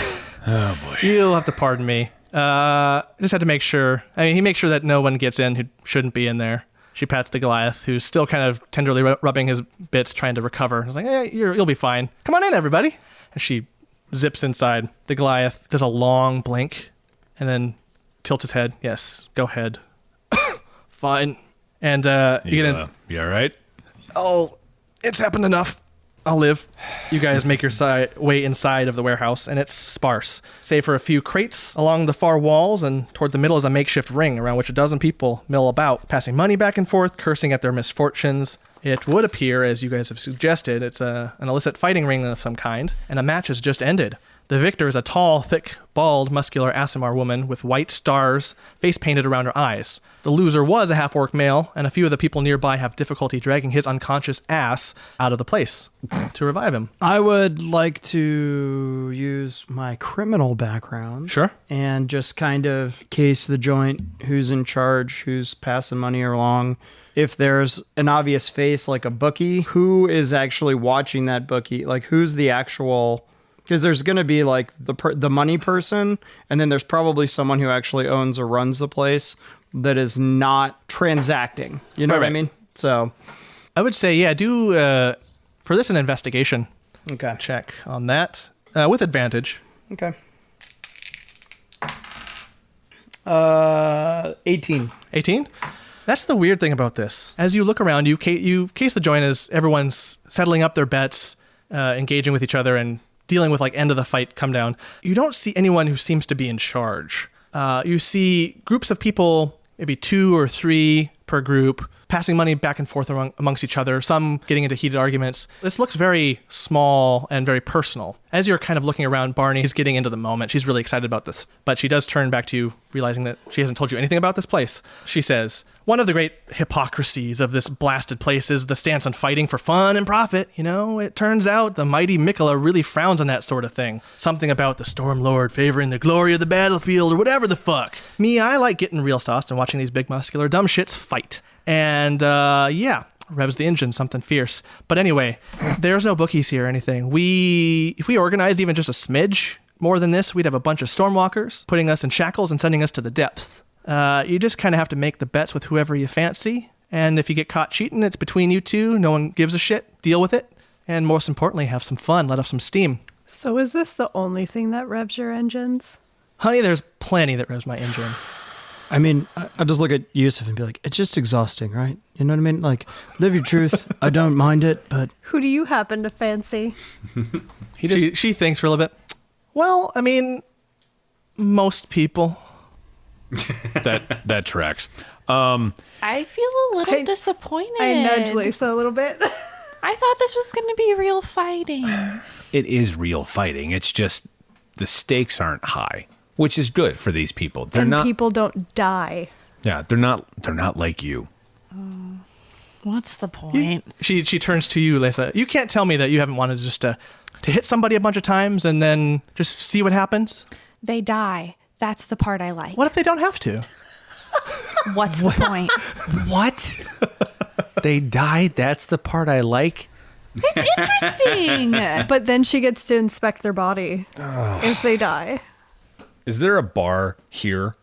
Oh, boy. You'll have to pardon me. Just had to make sure. I mean, he makes sure that no one gets in who shouldn't be in there. She pats the Goliath, who's still kind of tenderly rubbing his bits, trying to recover. He's like, hey, you'll be fine. Come on in, everybody. And she zips inside. The Goliath does a long blink and then tilts his head. Yes, go ahead. Fine. And you get in. You all right? Oh, it's happened enough. I'll live. You guys make your way inside of the warehouse, and it's sparse, save for a few crates along the far walls, and toward the middle is a makeshift ring around which a dozen people mill about, passing money back and forth, cursing at their misfortunes. It would appear, as you guys have suggested, it's an illicit fighting ring of some kind, and a match has just ended. The victor is a tall, thick, bald, muscular Aasimar woman with white stars, face painted around her eyes. The loser was a half-orc male, and a few of the people nearby have difficulty dragging his unconscious ass out of the place to revive him. I would like to use my criminal background. Sure. And just kind of case the joint, who's in charge, who's passing money along. If there's an obvious face like a bookie, who is actually watching that bookie? Like, who's the actual... Because there's going to be like the money person, and then there's probably someone who actually owns or runs the place that is not transacting. You know what I mean? So I would say, yeah, do for this an investigation check on that with advantage. Okay. 18. 18? That's the weird thing about this. As you look around, you case the joint as everyone's settling up their bets, engaging with each other, and dealing with like end of the fight come down. You don't see anyone who seems to be in charge. You see groups of people, maybe 2 or 3 per group, passing money back and forth amongst each other, some getting into heated arguments. This looks very small and very personal. As you're kind of looking around, Barney's getting into the moment. She's really excited about this, but she does turn back to you, realizing that she hasn't told you anything about this place. She says, one of the great hypocrisies of this blasted place is the stance on fighting for fun and profit. You know, it turns out the mighty Mikala really frowns on that sort of thing. Something about the Storm Lord favoring the glory of the battlefield or whatever the fuck. Me, I like getting real sauced and watching these big muscular dumb shits fight. And yeah, revs the engine, something fierce. But anyway, there's no bookies here or anything. If we organized even just a smidge more than this, we'd have a bunch of stormwalkers putting us in shackles and sending us to the depths. You just kind of have to make the bets with whoever you fancy. And if you get caught cheating, it's between you two. No one gives a shit. Deal with it. And most importantly, have some fun. Let off some steam. So is this the only thing that revs your engines? Honey, there's plenty that revs my engine. I mean, I just look at Yusuf and be like, it's just exhausting, right? You know what I mean? Like, live your truth. I don't mind it, but... Who do you happen to fancy? She thinks for a little bit. Well, I mean, most people. That tracks. I feel a little disappointed. I nudge Lisa a little bit. I thought this was going to be real fighting. It is real fighting. It's just the stakes aren't high, which is good for these people. People don't die. Yeah, they're not like you. What's the point? She turns to you, Lisa. You can't tell me that you haven't wanted just to hit somebody a bunch of times and then just see what happens? They die. That's the part I like. What if they don't have to? What's the point? What? They die? That's the part I like? It's interesting. But then she gets to inspect their body if they die. Is there a bar here?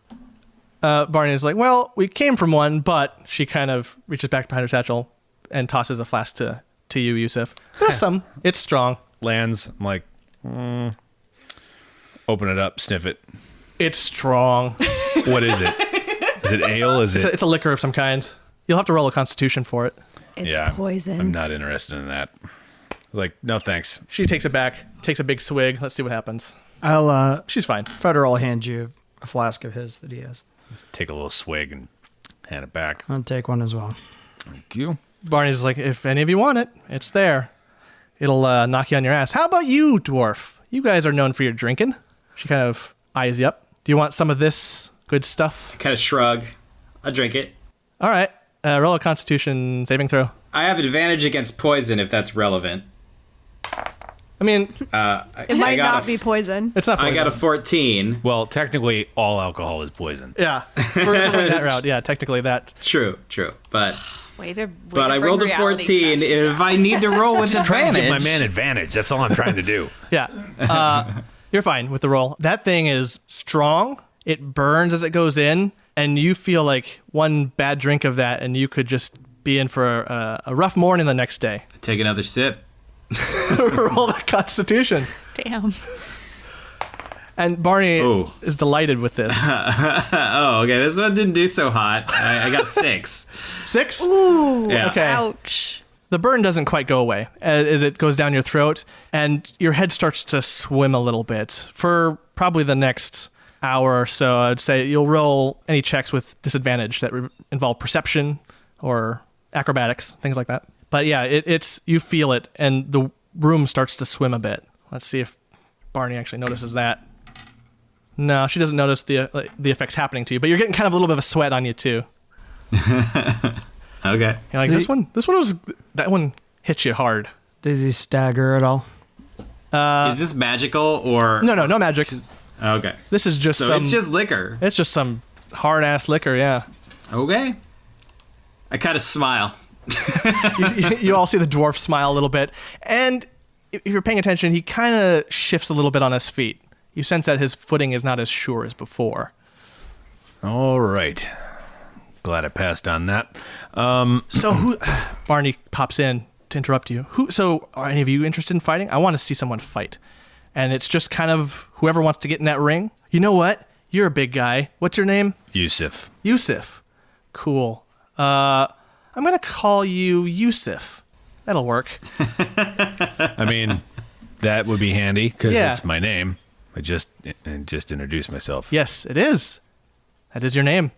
Barney's like, well, we came from one, but she kind of reaches back behind her satchel and tosses a flask to you, Yusuf. There's some. It's strong. Lands. I'm like, open it up, sniff it. It's strong. What is it? Is it ale? It's a liquor of some kind. You'll have to roll a constitution for it. It's poison. I'm not interested in that. Like, no thanks. She takes it back, takes a big swig. Let's see what happens. She's fine. Federer will hand you a flask of his that he has. Just take a little swig and hand it back. I'll take one as well. Thank you. Barney's like, if any of you want it, it's there. It'll knock you on your ass. How about you, dwarf? You guys are known for your drinking. She kind of eyes you up. Do you want some of this good stuff? Kind of shrug. I'll drink it. All right. Roll a constitution saving throw. I have advantage against poison if that's relevant. I mean, It might not be poison. it's not poison. I got a 14. Well, technically, all alcohol is poison. Yeah. For that route. Yeah, technically that. True. But But I rolled a 14. If I need to roll with Trying to advantage. give my man advantage. That's all I'm trying to do. Yeah. You're fine with the roll. That thing is strong. It burns as it goes in, and you feel like one bad drink of that, and you could just be in for a rough morning the next day. Take another sip. Roll the constitution. Damn. And Barney Ooh. is delighted with this. Oh, okay. This one didn't do so hot. I got 6. 6? Ooh, Yeah. Okay. ouch. The burn doesn't quite go away as it goes down your throat, and your head starts to swim a little bit. For probably the next hour or so, I'd say you'll roll any checks with disadvantage that involve perception or acrobatics, things like that. But yeah, it's you feel it, and the room starts to swim a bit. Let's see if Barney actually notices that. No, she doesn't notice the effects happening to you, but you're getting kind of a little bit of a sweat on you too. Okay. You're like, that one hit you hard. Does he stagger at all? Is this magical or... No magic. Okay. This is just So some. it's just liquor. It's just some hard ass liquor, yeah. Okay. I kind of smile. You all see the dwarf smile a little bit, and if you're paying attention, he kind of shifts a little bit on his feet. You sense that his footing is not as sure as before. All right. Glad I passed on that. So who? Barney pops in to interrupt you. So are any of you interested in fighting? I want to see someone fight, and it's just kind of whoever wants to get in that ring. You know what? You're a big guy. What's your name? Yusuf. Yusuf. Cool. I'm gonna call you Yusuf. That'll work. I mean, that would be handy because Yeah. it's my name. I just introduced myself. Yes, it is. That is your name.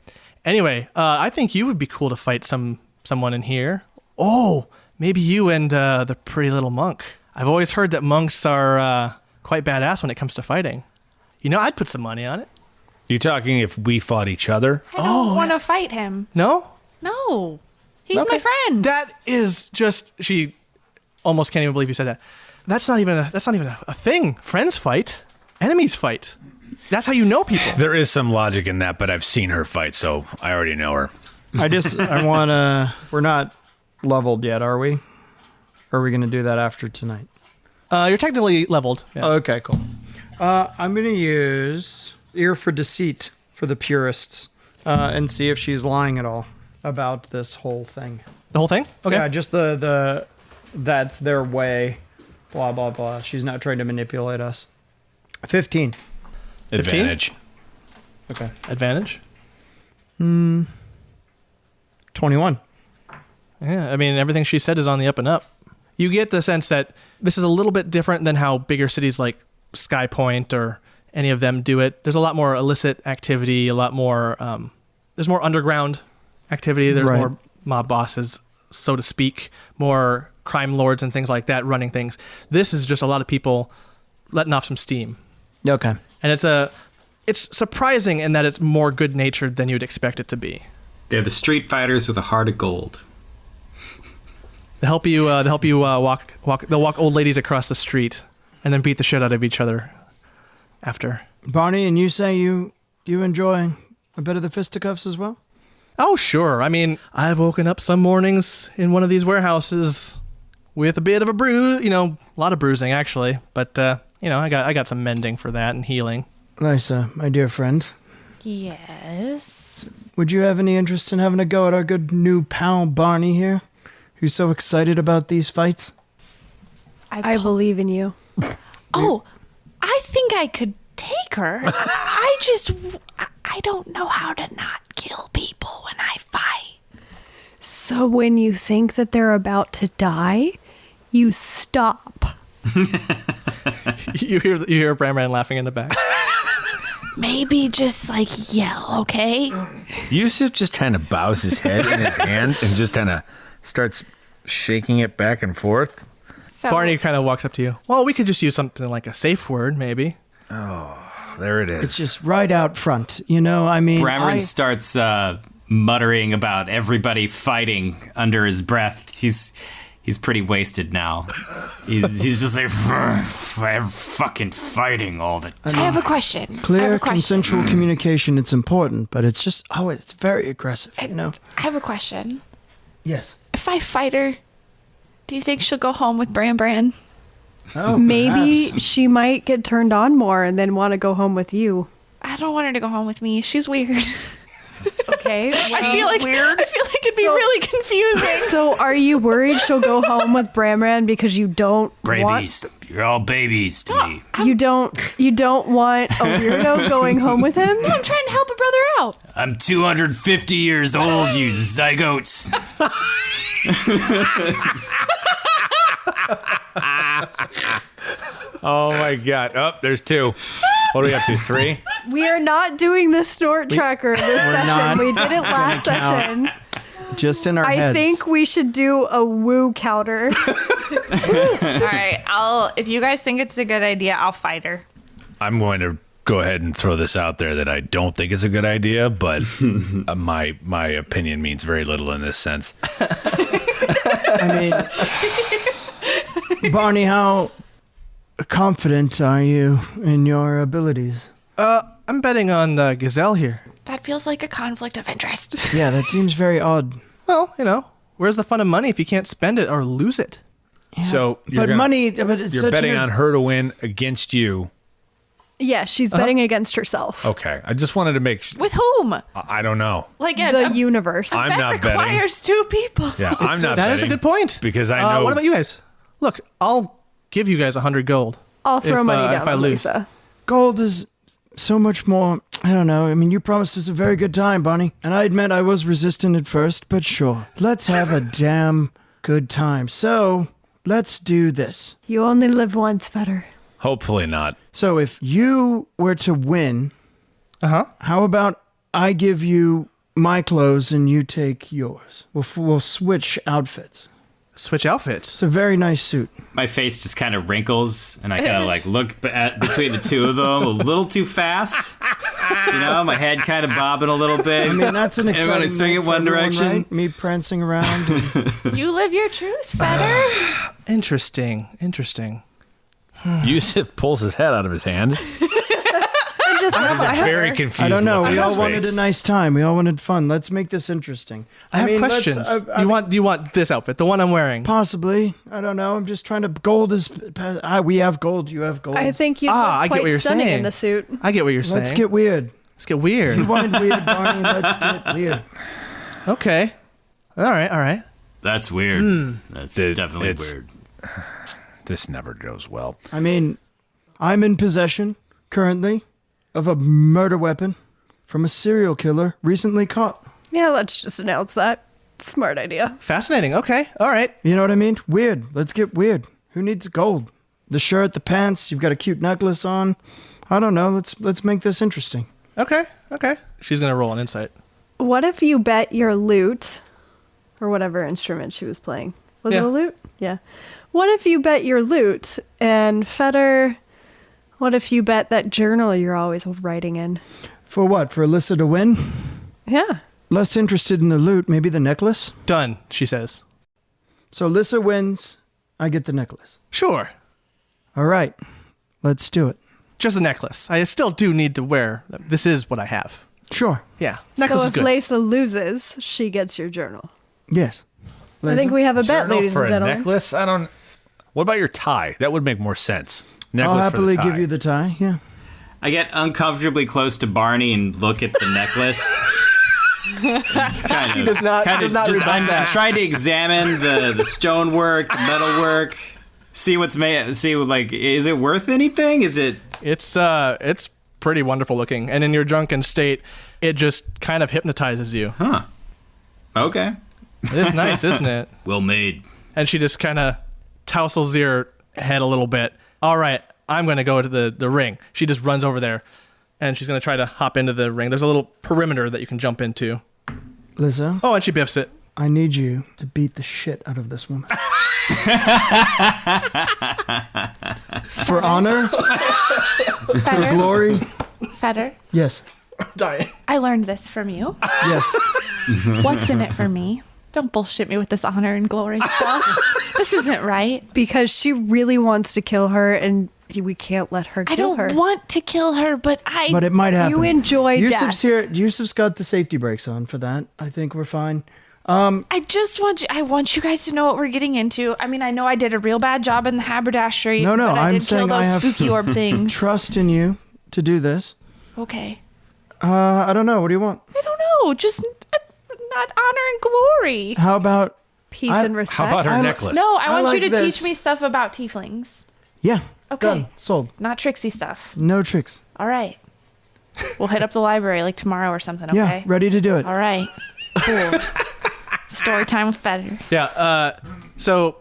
Anyway, I think you would be cool to fight someone in here. Oh, maybe you and the pretty little monk. I've always heard that monks are quite badass when it comes to fighting. You know, I'd put some money on it. You talking if we fought each other? I don't want to fight him. No? No. He's Okay. my friend. That is just. She almost can't even believe you said that. That's not even a thing. Friends fight. Enemies fight. That's how you know people. There is some logic in that, but I've seen her fight, so I already know her. I want to... We're not leveled yet, are we? Or are we going to do that after tonight? You're technically leveled. Yeah. Okay, cool. I'm going to use Ear for Deceit for the purists and see if she's lying at all about this whole thing. The whole thing? Okay. Yeah, just the that's their way, blah, blah, blah. She's not trying to manipulate us. 15. 15? Advantage. Okay. Advantage? 21. Yeah, I mean, everything she said is on the up and up. You get the sense that this is a little bit different than how bigger cities like Sky Point or any of them do it. There's a lot more illicit activity, a lot more, there's more underground activity. There's Right. more mob bosses, so to speak, more crime lords and things like that running things. This is just a lot of people letting off some steam. Okay. And it's surprising in that it's more good-natured than you'd expect it to be. They're the street fighters with a heart of gold. They'll help you walk. They'll walk old ladies across the street, and then beat the shit out of each other after. Barney, and you say you enjoy a bit of the fisticuffs as well? Oh, sure. I mean, I've woken up some mornings in one of these warehouses with a bit of a bruise, a lot of bruising actually, but I got some mending for that and healing. Lysa, my dear friend. Yes. Would you have any interest in having a go at our good new pal Barney here, who's so excited about these fights? I believe in you. Oh, I think I could take her. I don't know how to not kill people when I fight. So when you think that they're about to die, you stop. You hear Bramran laughing in the back. Maybe just like yell, okay? Yusuf just kind of bows his head in his hand and just kind of starts shaking it back and forth. So, Barney kind of walks up to you. Well, we could just use something like a safe word, maybe. There it is. It's just right out front, I mean... Bramran starts muttering about everybody fighting under his breath. He's pretty wasted now. He's just like, fucking fighting all the time. I have a question. Clear, consensual communication, it's important, but it's just, it's very aggressive, I have a question. Yes. If I fight her, do you think she'll go home with Bran? Oh, Maybe perhaps. she might get turned on more and then want to go home with you. I don't want her to go home with me. She's weird. Okay. I feel like it'd be really confusing. So are you worried she'll go home with Bramran because you don't Babies. You're all babies to me. you don't want a weirdo going home with him? I'm trying to help a brother out. I'm 250 years old, you zygotes. Oh my God. Oh, there's 2. What are we up to? 3? We are not doing the snort tracker this session. not We did it last session. Just in our I heads. think we should do a woo counter. All right, if you guys think it's a good idea, I'll fight her. I'm going to go ahead and throw this out there that I don't think it's a good idea, but my opinion means very little in this sense. I mean, Barney, how confident are you in your abilities? I'm betting on Gazelle here. That feels like a conflict of interest. Yeah, that seems very odd. Well, where's the fun of money if you can't spend it or lose it? So But it's you're such betting an- on her to win against you. Yeah, she's betting against herself. Okay. I just wanted to make With whom? I don't know. Like The universe. I'm that not betting. requires 2 people. Yeah, I'm not That betting. is a good point. Because I know. What about you guys? Look, I'll give you guys 100 gold. I'll throw if, money down if I on lose. Lisa. Gold is so much more. I don't know. I mean, you promised us a very good time, Barney. And I admit I was resistant at first, but sure. Let's have a damn good time. So, let's do this. You only live once, Fetter. Hopefully not. So, if you were to win, how about I give you my clothes and you take yours? We'll switch outfits. Switch outfits. It's a very nice suit. My face just kind of wrinkles, and I kind of like look between the two of them a little too fast. My head kind of bobbing a little bit. I mean, that's an exciting Everyone swing night in for one everyone, direction. right? Me prancing around. And You live your truth, Fetter. Interesting. Yusuf pulls his head out of his hand. He's very confused. I don't know. look on We all his wanted face. a nice time. We all wanted fun. Let's make this interesting. I have mean, let's- questions. I mean, Do you want this outfit, the one I'm wearing? possibly. I don't know. I'm just trying to. Gold is. We have gold. You have gold. I think you look I quite get what you're stunning saying. in the suit. I get what you're saying. Let's get weird. weird. You wanted weird, Barney. Let's get weird. Okay. All right. That's weird. That's definitely it's- weird. This never goes well. I mean, I'm in possession currently of a murder weapon from a serial killer recently caught. Yeah, let's just announce that. Smart idea. Fascinating. Okay. All right. You know what I mean? Weird. Let's get weird. Who needs gold? The shirt, the pants. You've got a cute necklace on. I don't know. Let's make this interesting. Okay. She's gonna roll an insight. What if you bet your lute, or whatever instrument she was playing? Was it Yeah. a lute? Yeah. What if you bet your lute, and Fetter, what if you bet that journal you're always writing in? For what? For Alyssa to win? Yeah. Less interested in the loot, maybe the necklace? Done. She says. So Lissa wins. I get the necklace. Sure. All right. Let's do it. Just a necklace. I still do need to wear. This is what I have. Sure. Yeah. Necklace So is if good. Lisa loses, she gets your journal. Yes. I think we have a bet, Journal ladies for and a gentlemen. necklace? I don't. What about your tie? That would make more sense. Necklace I'll for the happily tie. give you the tie. Yeah. I get uncomfortably close to Barney and look at the necklace. He does not rewind I'm trying to examine the stonework, the metalwork, see what's made. See, like, is it worth anything? Is it? It's pretty wonderful looking, and in your drunken state, it just kind of hypnotizes you. Huh. Okay. It is nice, isn't it? Well made. And she just kind of tousles your head a little bit. All right, I'm going to go to the ring. She just runs over there, and she's going to try to hop into the ring. There's a little perimeter that you can jump into. Lissa, Oh, and she biffs it. I need you to beat the shit out of this woman. For honor, Fetter, glory. Fetter, Yes. Dying. I learned this from you. Yes. What's in it for me? Don't bullshit me with this honor and glory stuff. This isn't right. Because she really wants to kill her, and we can't let her I kill don't her. want to kill her, but But it might happen. You enjoy Yusuf's death. here. Yusuf's got the safety brakes on for that. I think we're fine. I just want you. I want you guys to know what we're getting into. I mean, I know I did a real bad job in the haberdashery. No, but I I'm did saying kill I those have spooky orb things. Trust in you to do this. Okay. I don't know. What do you want? I don't know. Just not honor and glory. How about Peace I- and respect. How about her I- necklace? No, I want like you to this. teach me stuff about tieflings. yeah? Okay. Done. Sold. Not tricksy stuff. No tricks. All right. We'll hit up the library like tomorrow or something. Okay. Yeah. Ready to do it. All right. Cool. Story time with Fetter. Yeah. So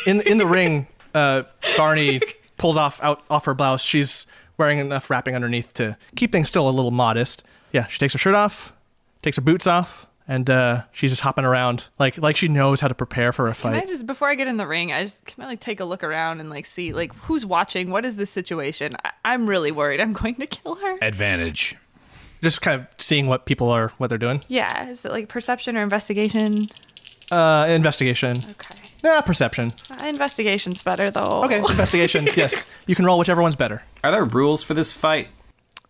in the ring, Barney pulls off her blouse. She's wearing enough wrapping underneath to keep things still a little modest. Yeah. She takes her shirt off, takes her boots off, and she's just hopping around like she knows how to prepare for a Can I fight. just, before I get in the ring, can I like take a look around and like see like who's watching? What is this situation? I'm really worried I'm going to kill her. Advantage. Just kind of seeing what they're doing. Yeah, is it like perception or investigation? Investigation. Okay. Yeah, perception. Investigation's better though. Okay, investigation. Yes, you can roll whichever one's better. Are there rules for this fight?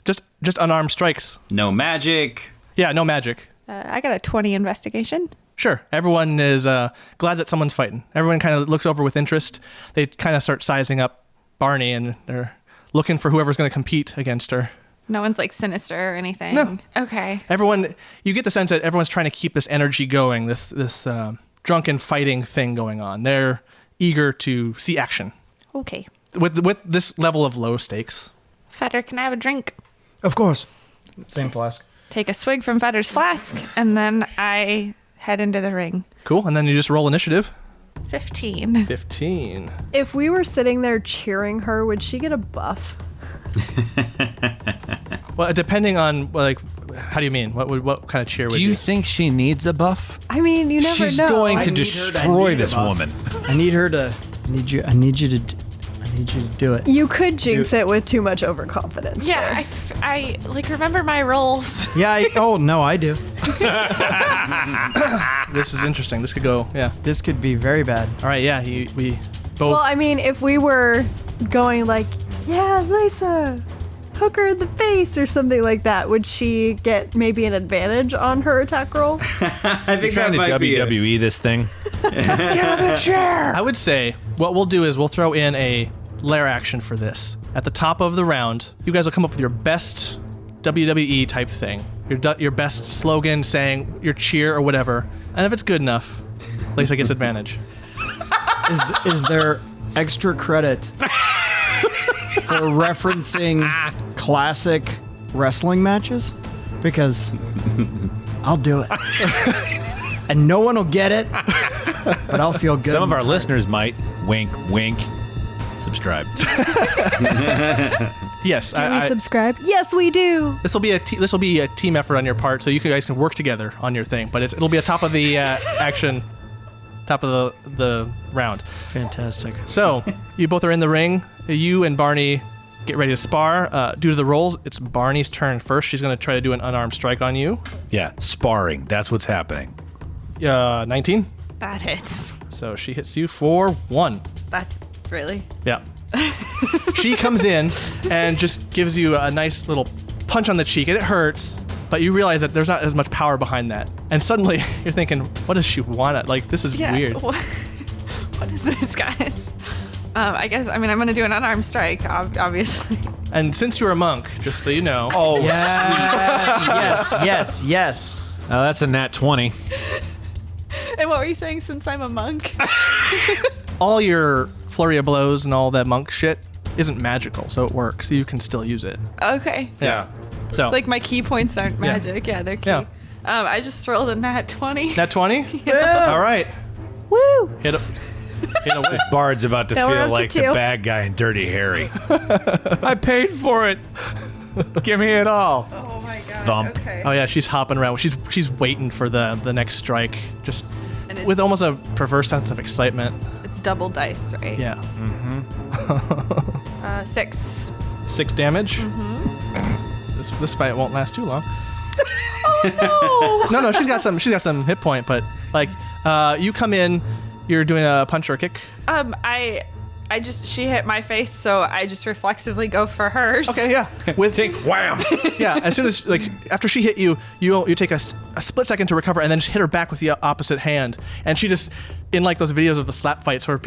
Just unarmed strikes. No magic. Yeah, no magic. I got a 20 investigation. Sure. Everyone is glad that someone's fighting. Everyone kind of looks over with interest. They kind of start sizing up Barney, and they're looking for whoever's going to compete against her. No one's like sinister or anything. No. Okay. Everyone, you get the sense that everyone's trying to keep this energy going, this drunken fighting thing going on. They're eager to see action. Okay. With this level of low stakes. Fetter, can I have a drink? Of course. Same flask. Take a swig from Fetter's flask, and then I head into the ring. Cool. And then you just roll initiative. 15. 15. If we were sitting there cheering her, would she get a buff? Well, depending on how do you mean? What kind of cheer would Do you think she needs a buff? I mean, you never She's know. going to need her to destroy need a this buff. woman. I need you to do it. You could jinx it with too much overconfidence. Yeah, I like remember my rolls. Yeah. I do. This is interesting. This could go. Yeah. This could be very bad. All right. Yeah. We both. Well, I mean, if we were going like, yeah, Lisa, hook her in the face or something like that, would she get maybe an advantage on her attack roll? I think Trying that to might be it. WWE this thing. I would say what we'll do is we'll throw in a lair action for this. At the top of the round, you guys will come up with your best WWE type thing, your best slogan, saying your cheer or whatever. And if it's good enough, Lisa gets advantage. Is there extra credit for referencing classic wrestling matches? Because I'll do it. And no one will get it, but I'll feel good. Some of our listeners might. Wink, wink. Subscribe. Yes. Do we subscribe? Yes, we do. This will be a team effort on your part, so you guys can work together on your thing. But it'll be a top of the action, top of the round. Fantastic. So you both are in the ring. You and Barney get ready to spar. Due to the rolls, it's Barney's turn first. She's going to try to do an unarmed strike on you. Yeah, sparring. That's what's happening. 19. That hits. So she hits you for 1. That's really. Yeah. She comes in and just gives you a nice little punch on the cheek, and it hurts, but you realize that there's not as much power behind that. And suddenly you're thinking, what does she want? Like, this is weird. What is this, guys? I guess, I'm going to do an unarmed strike, obviously. And since you're a monk, just so you know. Oh, Yes. that's a nat 20. And what were you saying, since I'm a monk? All your flurry of blows and all that monk shit isn't magical, so it works. You can still use it. Okay. Yeah. So, Like, my key points aren't magic. Yeah, they're key. Yeah. I just rolled a nat 20. nat 20? Yeah. All right. Woo! Hit away. This bard's about to Now we're feel up to like the 2. bad guy in Dirty Harry. I paid for it. Give me it all. Oh my god. Thump. Okay. Oh yeah, she's hopping around. She's waiting for the next strike, just And it's- with almost a perverse sense of excitement. It's double dice, right? Yeah. 6. 6 damage. This fight won't last too long. Oh No, she's got some hit point, but like you come in, you're doing a punch or a kick. no! She hit my face, so I just reflexively go for hers. Okay, yeah. With Take wham. yeah, as soon as after she hit you, you take a split second to recover, and then just hit her back with the opposite hand. And she just, in like those videos of the slap fights where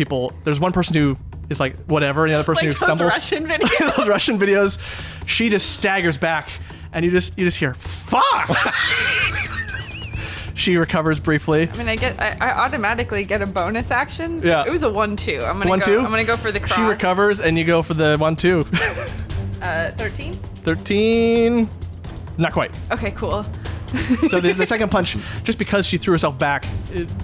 there's one person who is like whatever, and the other person Like who those stumbles. Russian videos. Those Russian videos. She just staggers back, and you just hear fuck. She recovers briefly. I mean, I automatically get a bonus action. So Yeah. It was a 1-2. I'm gonna 1-2? I'm gonna go for the cross. She recovers, and you go for the 1-2. 13. 13. Not quite. Okay, cool. So the second punch, just because she threw herself back,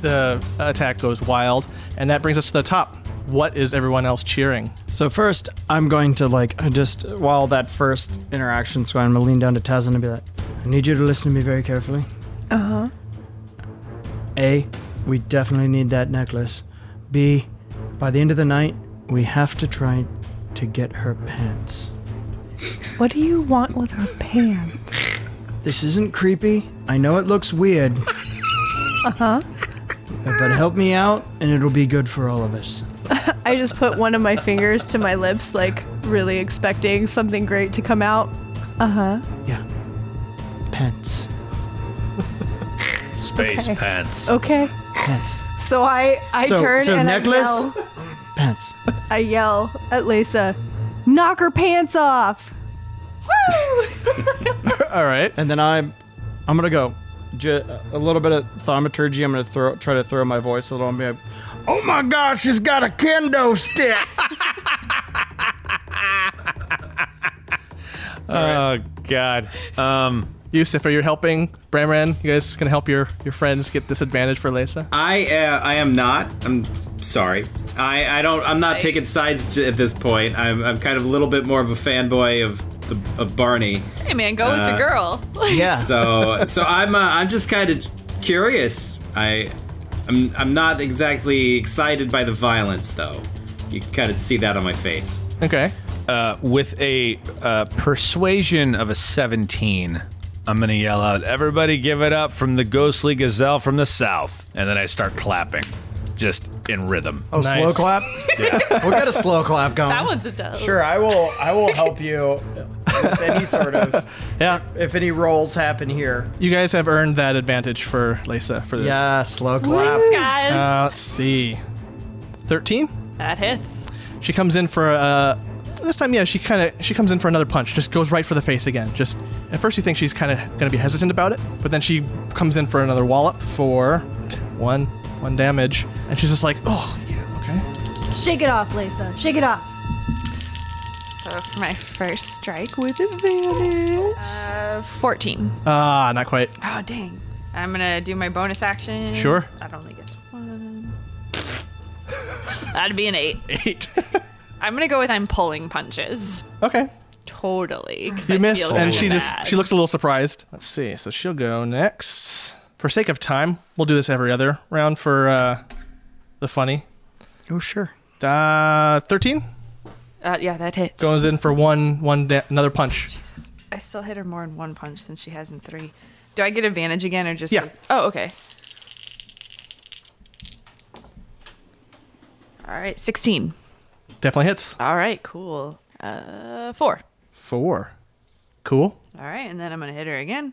the attack goes wild, and that brings us to the top. What is everyone else cheering? So first, I'm going to just while that first interaction's going, I'm gonna lean down to Tazin and be like, I need you to listen to me very carefully. Uh-huh. A, we definitely need that necklace. B, by the end of the night, we have to try to get her pants. What do you want with her pants? This isn't creepy. I know it looks weird. Uh-huh. But help me out, and it'll be good for all of us. I just put one of my fingers to my lips, like really expecting something great to come out. Uh-huh. Yeah. Pants. Space Okay. pants. Okay. Pants. So I turn and necklace, I yell. pants. I yell at Lisa, knock her pants off. Woo! All right. And then I'm gonna go a little bit of thaumaturgy. I'm gonna try to throw my voice a little and be like, oh my gosh, she's got a kendo stick. Oh God. Yusuf, are you helping Bramran? You guys gonna help your friends get this advantage for Lisa? I am not. I'm sorry. I'm not picking sides at this point. I'm kind of a little bit more of a fanboy of Barney. Hey man, go with your girl. Yeah. So I'm just kind of curious. I'm not exactly excited by the violence though. You can kind of see that on my face. Okay. With a persuasion of a 17, I'm gonna yell out, "Everybody give it up from the ghostly gazelle from the south!" And then I start clapping, just in rhythm. Oh, Nice. slow clap. Yeah. We'll get a slow clap going. That one's a dub. Sure, I will help you with any sort of Yeah. if any rolls happen here. You guys have earned that advantage for Lisa for this. Yeah, slow clap. Thanks, guys. Let's see. 13? That hits. She comes in for this time, yeah, she comes in for another punch. Just goes right for the face again. Just at first you think she's kind of gonna be hesitant about it, but then she comes in for another wallop for one damage, and she's just like, oh yeah, okay. Shake it off, Lisa. Shake it off. So for my first strike with advantage, 14. Not quite. Oh dang! I'm gonna do my bonus action. Sure. That only gets 1. That'd be an 8. 8. I'm gonna go with I'm pulling punches. Okay. Totally. 'Cause You I miss, feel and really she bad. looks a little surprised. Let's see. So she'll go next. For sake of time, we'll do this every other round for the funny. Oh, sure. 13 Yeah, that hits. goes in for another punch. Jesus. I still hit her more in 1 punch than she has in 3. Do I get advantage again or just? Yeah. Oh, okay. All right, 16. Definitely hits. All right, cool. 4. 4. Cool. All right, and then I'm going to hit her again.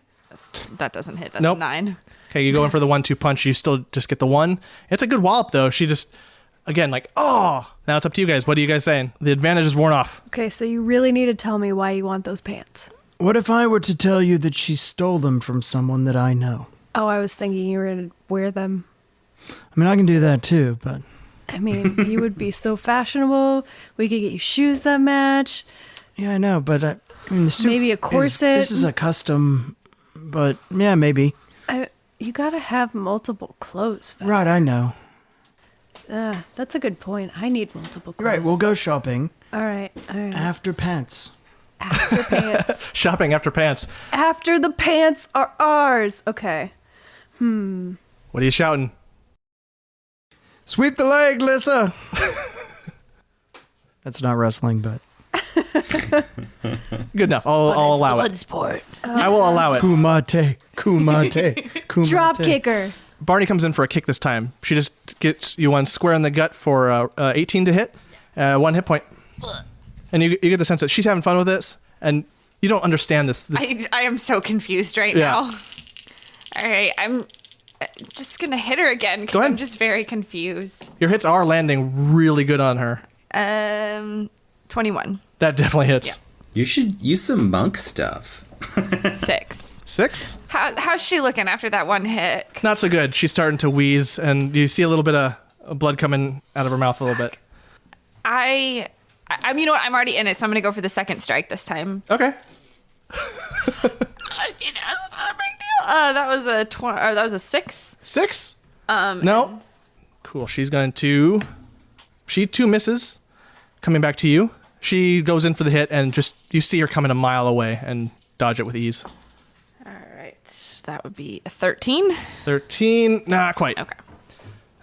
That doesn't hit. That's Nope. a 9. Okay, you go in for the 1-2 punch. You still just get the 1. It's a good wallop, though. She just, again, like, oh. Now it's up to you guys. What are you guys saying? The advantage is worn off. Okay, so you really need to tell me why you want those pants. What if I were to tell you that she stole them from someone that I know? Oh, I was thinking you were going to wear them. I mean, I can do that too, but... I mean, you would be so fashionable. We could get you shoes that match. Yeah, I know, but I mean, the suit Maybe a corset. This is a custom, but yeah, maybe. You gotta have multiple clothes. Val. Right, I know. That's a good point. I need multiple clothes. Right, we'll go shopping All right. after pants. After pants. Shopping after pants. After the pants are ours. Okay. What are you shouting? Sweep the leg, Lissa! That's not wrestling, but... Good enough. I'll allow it. Sport. I will allow it. Kumate, kumate, kumate. Drop kicker. Barney comes in for a kick this time. She just gets you one square in the gut for 18 to hit, 1 hit point. And you get the sense that she's having fun with this, and you don't understand this. I am so confused right Yeah. now. All right, I'm just going to hit her again Go because ahead. I'm just very confused. Your hits are landing really good on her. 21. That definitely hits. Yeah. You should use some monk stuff. 6. 6? How's she looking after that one hit? Not so good. She's starting to wheeze, and you see a little bit of blood coming out of her mouth a little bit. I'm you know what? I'm already in it, so I'm going to go for the second strike this time. Okay. That's not a big deal. That was a 20, or that was a 6. 6? No. Cool. She's going to... She too misses. Coming back to you. She goes in for the hit, and just you see her coming a mile away and dodge it with ease. All right. That would be a 13. 13. Not quite. Okay.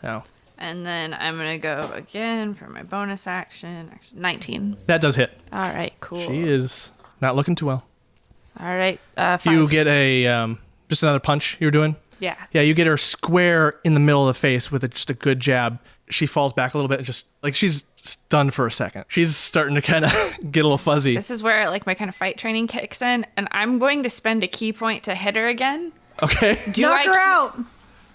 No. And then I'm going to go again for my bonus action. 19. That does hit. All right, cool. She is not looking too well. All right. 5. You get a just another punch you're doing. Yeah. Yeah, you get her square in the middle of the face with just a good jab. She falls back a little bit and just like she's stunned for a second. She's starting to kind of get a little fuzzy. This is where like my kind of fight training kicks in, and I'm going to spend a key point to hit her again. Okay. Knock her out.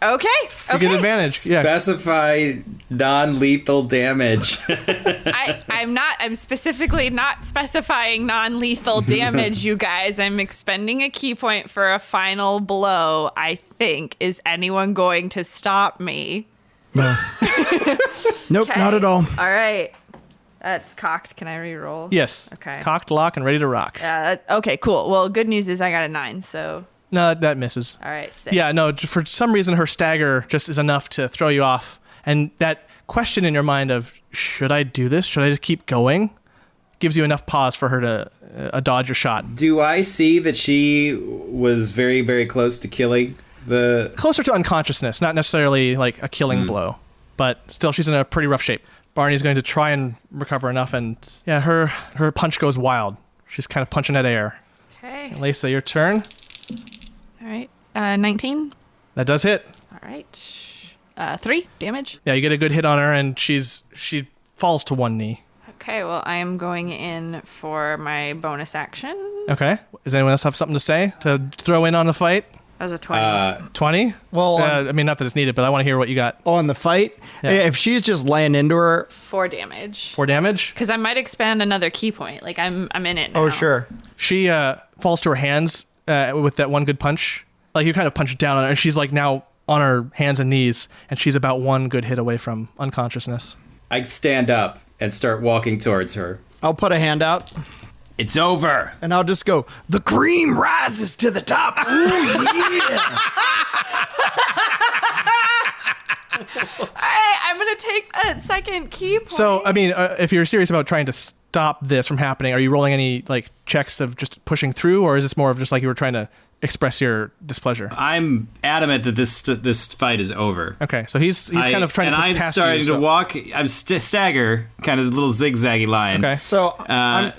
Okay. You get advantage. Yeah. Specify non-lethal damage. I'm specifically not specifying non-lethal damage, you guys. I'm expending a key point for a final blow, I think. Is anyone going to stop me? No. Nope, Okay. not at all. All right. That's cocked. Can I re-roll? Yes. Okay. Cocked, lock, and ready to rock. Okay, cool. Well, good news is I got a 9, so... No, that misses. All right, 6. Yeah, no, for some reason her stagger just is enough to throw you off. And that question in your mind of, should I do this? Should I just keep going? Gives you enough pause for her to dodge your shot. Do I see that she was very, very close to killing the... Closer to unconsciousness, not necessarily like a killing blow. But still, she's in a pretty rough shape. Barney's going to try and recover enough, and yeah, her punch goes wild. She's kind of punching at air. Okay. Lisa, your turn. All right. 19. That does hit. All right. 3 damage. Yeah, you get a good hit on her, and she falls to one knee. Okay, well, I am going in for my bonus action. Okay. Does anyone else have something to say to throw in on the fight? That was a 20. 20? Well, I mean, not that it's needed, but I want to hear what you got. On the fight, Yeah. if she's just laying into her... 4 damage. 4 damage? Because I might expand another key point. Like, I'm in it now. Oh, sure. She falls to her hands with that one good punch. Like, you kind of punch down on her, and she's like now on her hands and knees, and she's about one good hit away from unconsciousness. I stand up and start walking towards her. I'll put a hand out, It's over. and I'll just go, the cream rises to the top. Ooh, yeah. I'm going to take a second key point. So, I mean, if you're serious about trying to stop this from happening, are you rolling any like checks of just pushing through, or is this more of just like you were trying to express your displeasure? I'm adamant that this fight is over. Okay, so he's kind of trying to push I'm past starting you. to So. walk. I'm stagger, kind of a little zigzaggy line. Okay. So,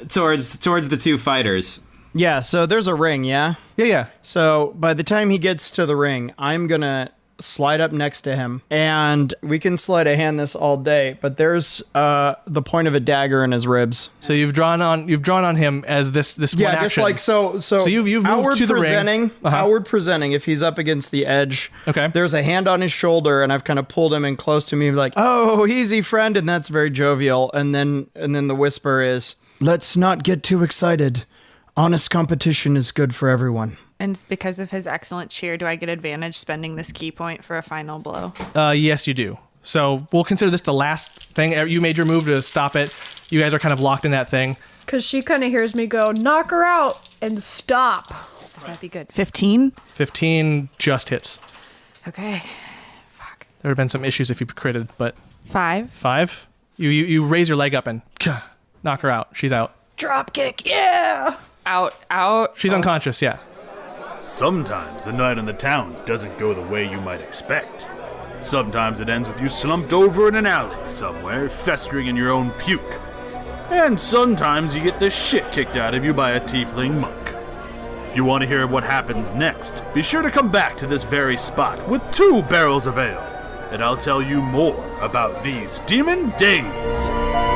Towards the two fighters. yeah, so there's a ring, yeah? Yeah. So by the time he gets to the ring, I'm going to slide up next to him, and we can sleight of hand this all day, but there's the point of a dagger in his ribs. So you've drawn on him as this one Yeah, action. just like so you've moved outward to the presenting, ring. Uh-huh. Outward presenting. If he's up against the edge, Okay. there's a hand on his shoulder, and I've kind of pulled him in close to me, like, "Oh, easy, friend," and that's very jovial. And then the whisper is, "Let's not get too excited. Honest competition is good for everyone." And because of his excellent cheer, do I get advantage spending this key point for a final blow? Yes, you do. So we'll consider this the last thing. You made your move to stop it. You guys are kind of locked in that thing. Because she kind of hears me go, knock her out and stop. This might be good. 15? 15 just hits. Okay. Fuck. There would have been some issues if you critted, but 5. 5. You raise your leg up and knock her out. She's out. Drop kick, yeah. Out. She's unconscious, yeah. Sometimes the night in the town doesn't go the way you might expect. Sometimes it ends with you slumped over in an alley somewhere, festering in your own puke. And sometimes you get the shit kicked out of you by a tiefling monk. If you want to hear what happens next, be sure to come back to this very spot with 2 barrels of ale, and I'll tell you more about these demon days.